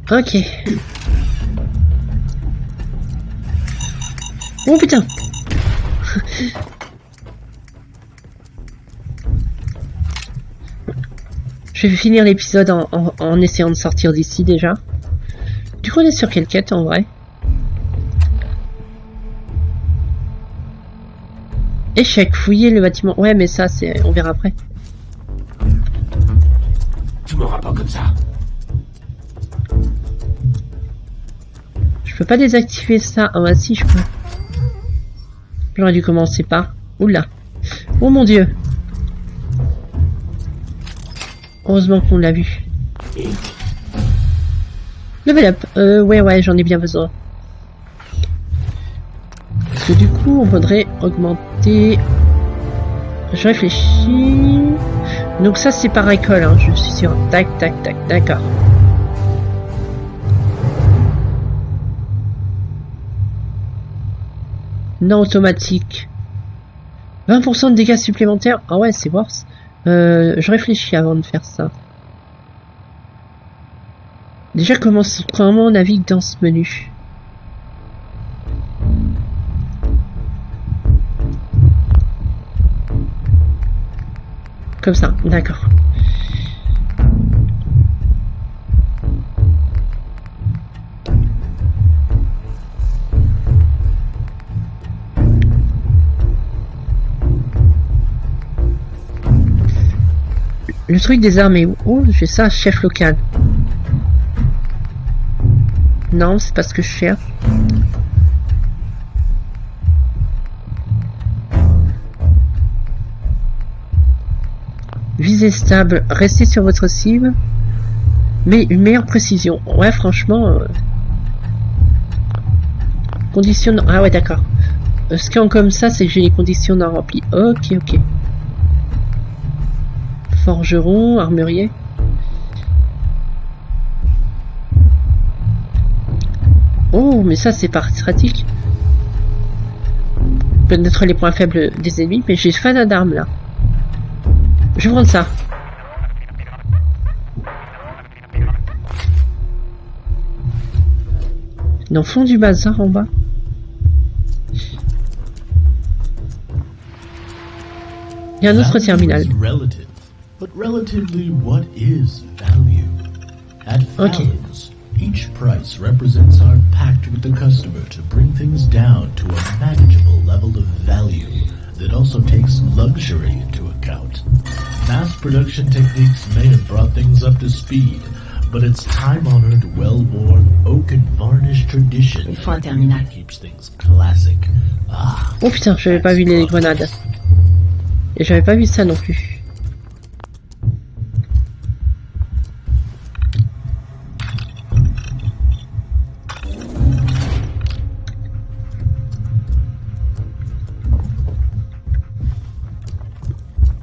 Ok. Oh putain. Je vais finir l'épisode en essayant de sortir d'ici déjà. Du coup on est sur quelle quête en vrai? Échec, fouiller le bâtiment. Ouais mais ça c'est, on verra après. Tu m'auras pas comme ça. Je peux pas désactiver ça. Ah bah si je peux. J'aurais dû commencer par... Oula. Oh mon dieu. Heureusement qu'on l'a vu. Level up. Ouais, j'en ai bien besoin. Parce que du coup, on voudrait augmenter... Je réfléchis... Donc ça, c'est par école, hein, je suis sûr. Tac, tac, tac, d'accord. Non automatique. 20% de dégâts supplémentaires. Ah ouais, c'est worse. Je réfléchis avant de faire ça. Déjà, comment on navigue dans ce menu? Comme ça, d'accord. Le truc des armées. Oh, j'ai ça, chef local. Non, c'est pas ce que je cherche. Visée stable, restez sur votre cible. Mais une meilleure précision. Ouais, franchement... Conditions... Ah ouais, d'accord. Ce qui est comme ça, c'est que j'ai les conditions non remplies. Ok, ok. Forgeron, armurier. Oh, mais ça c'est pas pratique. Peut-être les points faibles des ennemis, mais j'ai fan d'armes là. Je vais prendre ça. Dans le fond du bazar en bas. Il y a un autre terminal. But relatively, what is value? At Fallon's, each price represents our pact with the customer to bring things down to a manageable level of value that also takes luxury into account. Mass production techniques may have brought things up to speed, but it's time-honored, well-worn, oak and varnish tradition Il faut un terminal. keeps things classic. Ah, Oh putain, j'avais pas vu les grenades. Et j'avais pas vu ça non plus.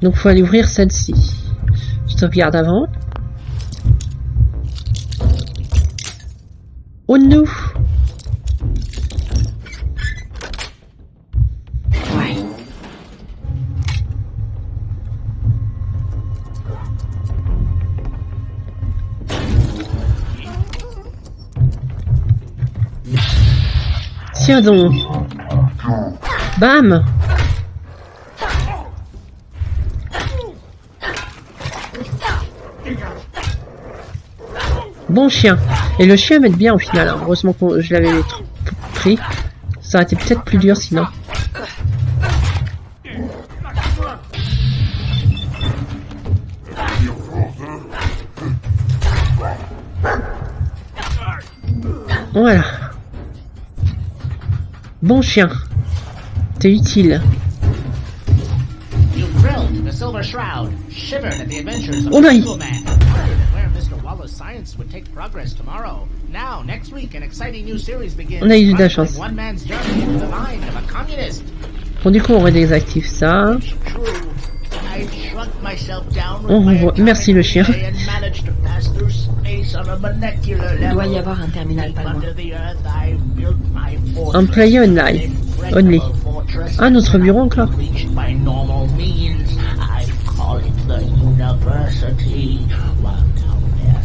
Donc faut aller ouvrir celle-ci. Je sauvegarde avant. Oh non! Ouais. Tiens donc! Bam! Bon chien. Et le chien m'aide bien au final. Hein. Heureusement que je l'avais pris. Ça aurait été peut-être plus dur sinon. Voilà. Bon chien. T'es utile. You thrilled the Silver Shroud, shivered at the adventures of Oh my. Superman, wondered where Mr. Wallace science would take progress tomorrow. Now, next week, an exciting new series begins. On a eu de la chance. One man's journey into the mind of a communist. Bon du coup on redésactive ça. True. I shrunk myself down with On my revoit. Merci le chien. atomic ray and managed to pass through space on a molecular Il doit level. y avoir un terminal pas loin. Under the earth, I built my fortress. Employé online. Only. Ah, notre bureau encore. Reached by normal means. I call it the university. While down there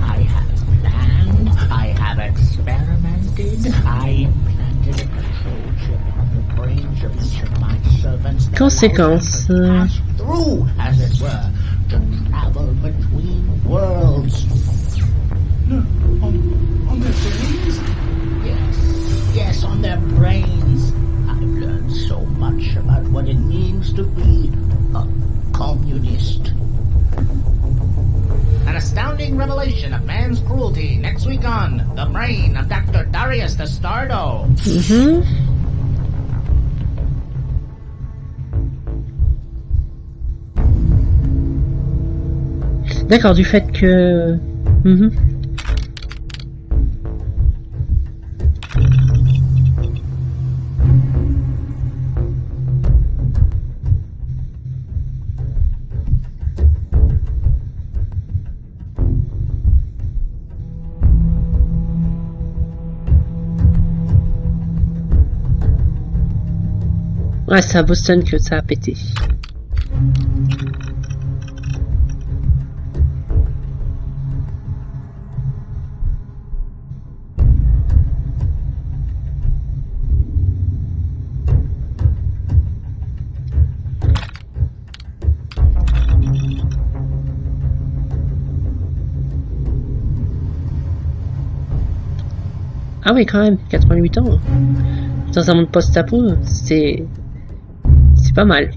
I have planned, I have experimented, I implanted a control chip on the brains of each of my servants. that Conséquence. allowed them to pass through, as it were, to travel between worlds. No, on their brains? Yes, on their brains. I've learned so much about what it means to be a communist. An astounding revelation of man's cruelty next week on The Brain of Dr. Darius the Stardo. D'accord, du fait que... Ouais, c'est à Boston que ça a pété. Ah oui, quand même, 88 ans. Dans un monde post-apo, c'est pas mal.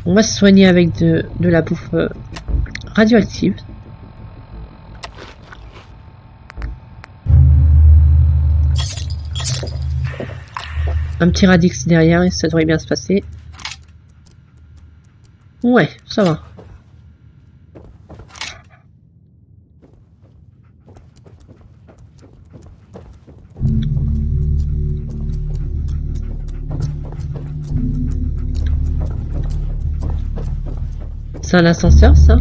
On va se soigner avec de la bouffe radioactive. Un petit radix derrière et ça devrait bien se passer. Ouais, ça va. C'est un ascenseur, ça?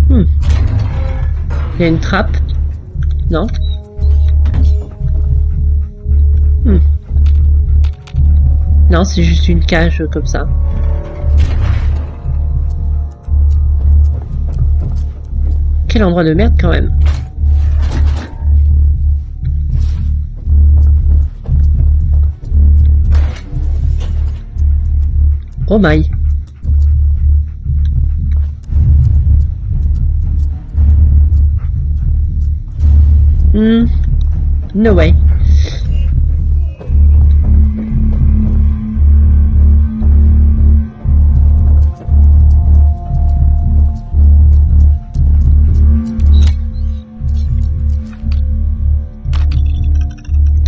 Il y a une trappe. Non? Non, c'est juste une cage comme ça. Quel endroit de merde quand même. Oh my. No way.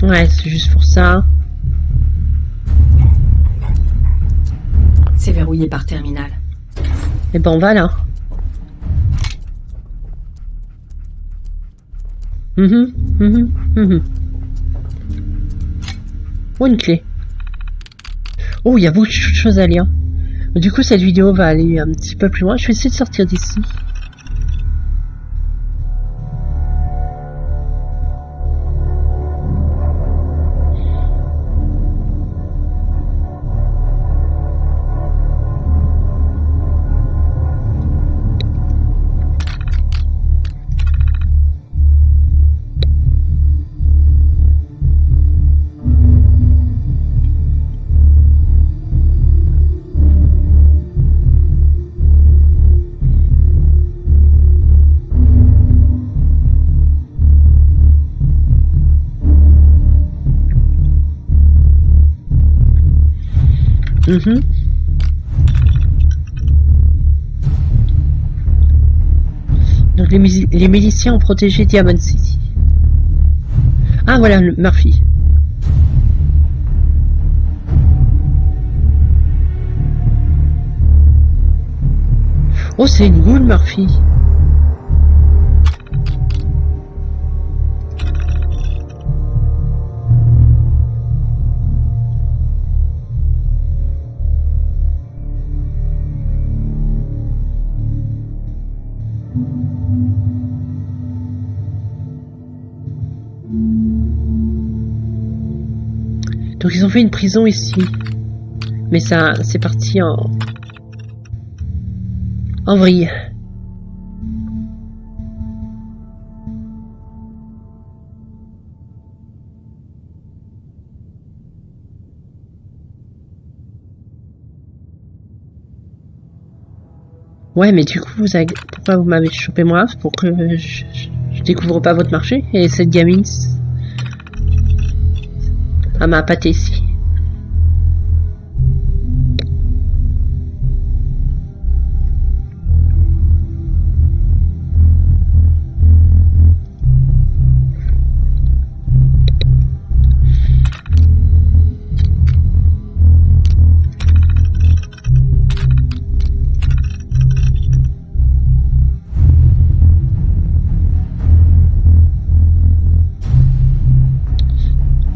Ouais, c'est juste pour ça. C'est verrouillé par terminal. Et ben on va là. Oh, une clé. Oh, il y a beaucoup de choses à lire. Du coup, cette vidéo va aller un petit peu plus loin. Je vais essayer de sortir d'ici. Donc les miliciens ont protégé Diamond City. Ah voilà, le Murphy. Oh, c'est une goule, Murphy. Donc ils ont fait une prison ici. Mais ça, c'est parti en vrille. Ouais, mais du coup, pourquoi vous m'avez chopé moi? Pour que je découvre pas votre marché? Et cette gamine... Elle m'a appâté ici.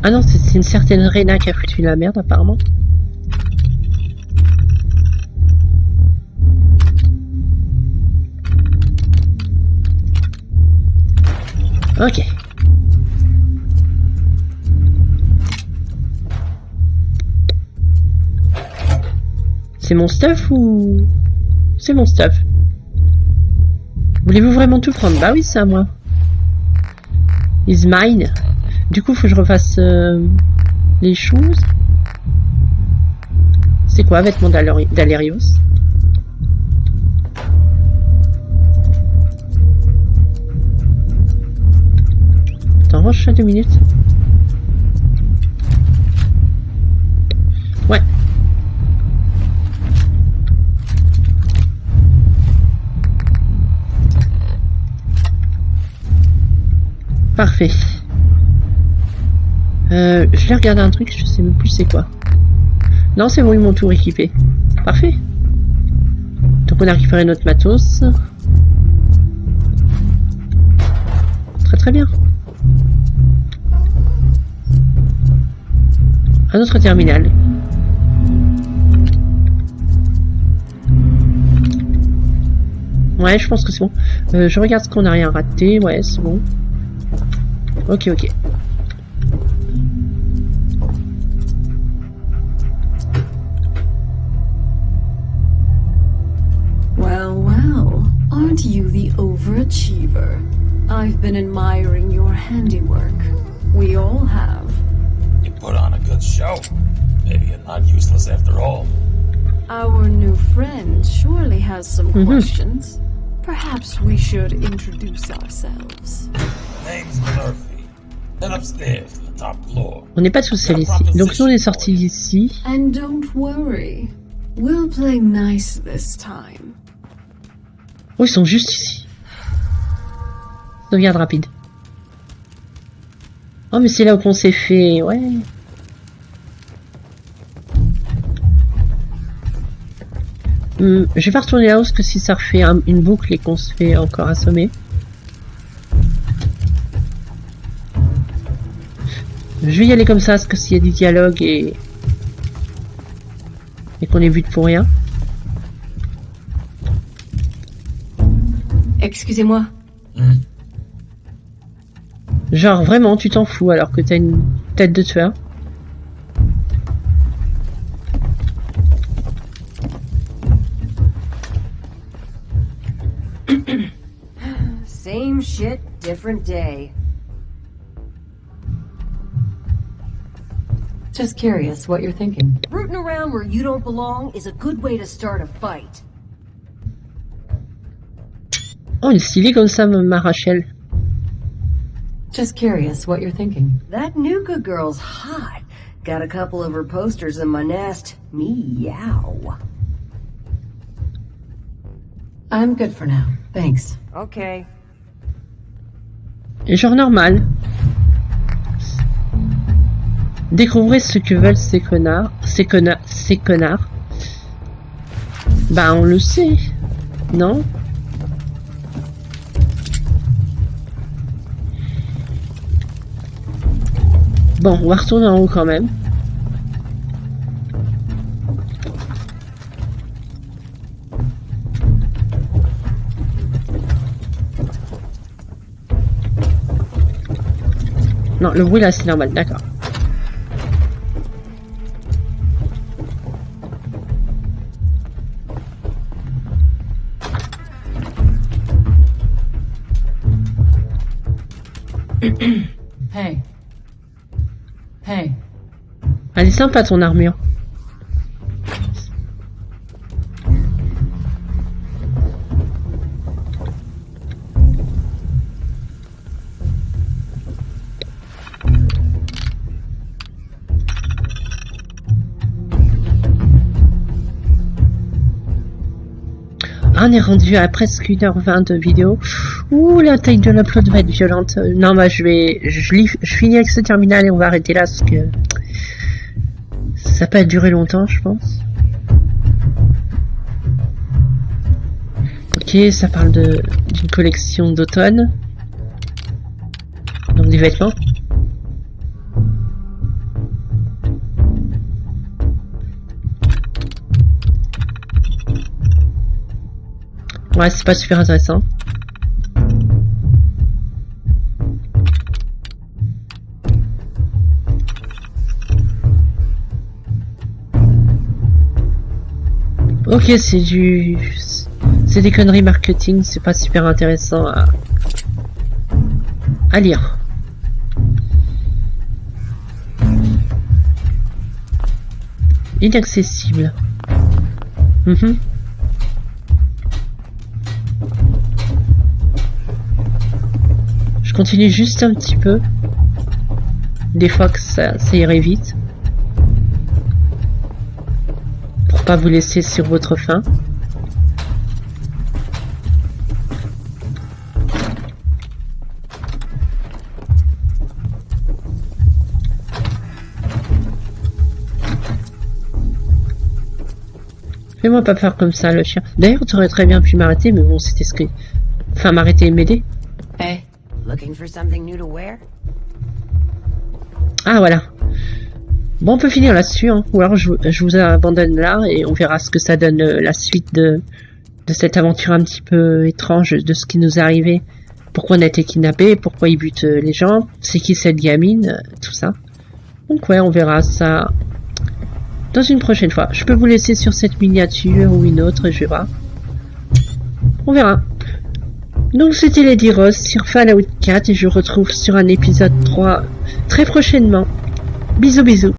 Ah non, c'est une certaine Rena qui a foutu la merde apparemment. Ok. C'est mon stuff ou... C'est mon stuff. Voulez-vous vraiment tout prendre? Bah oui, c'est à moi. Is mine. Du coup, faut que je refasse les choses. C'est quoi, vêtements d'Alerios? Attends, range 2 minutes. Ouais. Parfait. Je vais regarder un truc, je sais même plus c'est quoi. Non, c'est bon, ils m'ont tout rééquipé. Parfait. Donc on a récupéré notre matos. Très très bien. Un autre terminal. Ouais, je pense que c'est bon. Je regarde ce qu'on n'a rien raté. Ouais, c'est bon. Ok, ok. Well, aren't you the overachiever? I've been admiring your handiwork. We all have. You put on a good show. Maybe you're not useless after all. Our new friend surely has some questions. Perhaps we should introduce ourselves. Name's Murphy. Then upstairs to the top floor. On n'est pas tout seul ici. Donc nous on est sortis d'ici. And don't worry, we'll play nice this time. Oh, ils sont juste ici. Sauvegarde rapide. Oh, mais c'est là où on s'est fait... Ouais. Je vais pas retourner là-haut parce que si ça refait une boucle et qu'on se fait encore assommer. Je vais y aller comme ça parce que s'il y a des dialogues et qu'on est but pour rien. Excusez-moi. Genre vraiment tu t'en fous alors que t'as une tête de tueur. Same shit, different day. Just curious what you're thinking. Rooting around where you don't belong is a good way to start a fight. Oh, elle est stylée comme ça, ma Rachel. Just curious what you're thinking. That Nuka girl's hot. Got a couple of her posters in my nest. Meow. I'm good for now. Thanks. Okay. Et genre normal. Découvrez ce que veulent ces connards. Ces connards. Bah on le sait. Non? Bon, on va retourner en haut quand même. Non, le bruit là c'est normal, d'accord. Hey. Hey. Elle est sympa ton armure. On est rendu à presque 1h20 de vidéo. Ouh, la taille de l'upload va être violente. Non, bah je finis avec ce terminal et on va arrêter là parce que ça peut durer longtemps, je pense. Ok, ça parle d'une collection d'automne. Donc des vêtements. Ouais, c'est pas super intéressant. Ok, c'est des conneries marketing, c'est pas super intéressant à lire. Inaccessible. Je continue juste un petit peu. Des fois que ça irait vite. Pour pas vous laisser sur votre faim. Fais-moi pas peur comme ça, le chien. D'ailleurs, tu aurais très bien pu m'arrêter, mais bon, c'était ce que... Enfin, m'arrêter et m'aider. Hey. Looking for something new to wear? Ah, voilà. Bon, on peut finir là-dessus, hein. Ou alors je vous abandonne là et on verra ce que ça donne la suite de cette aventure un petit peu étrange, de ce qui nous est arrivé. Pourquoi on a été kidnappés, pourquoi ils butent les gens, c'est qui cette gamine, tout ça. Donc ouais, on verra ça dans une prochaine fois. Je peux vous laisser sur cette miniature ou une autre, je vais voir. On verra. Donc c'était Lady Rose sur Fallout 4 et je vous retrouve sur un épisode 3 très prochainement. Bisous bisous.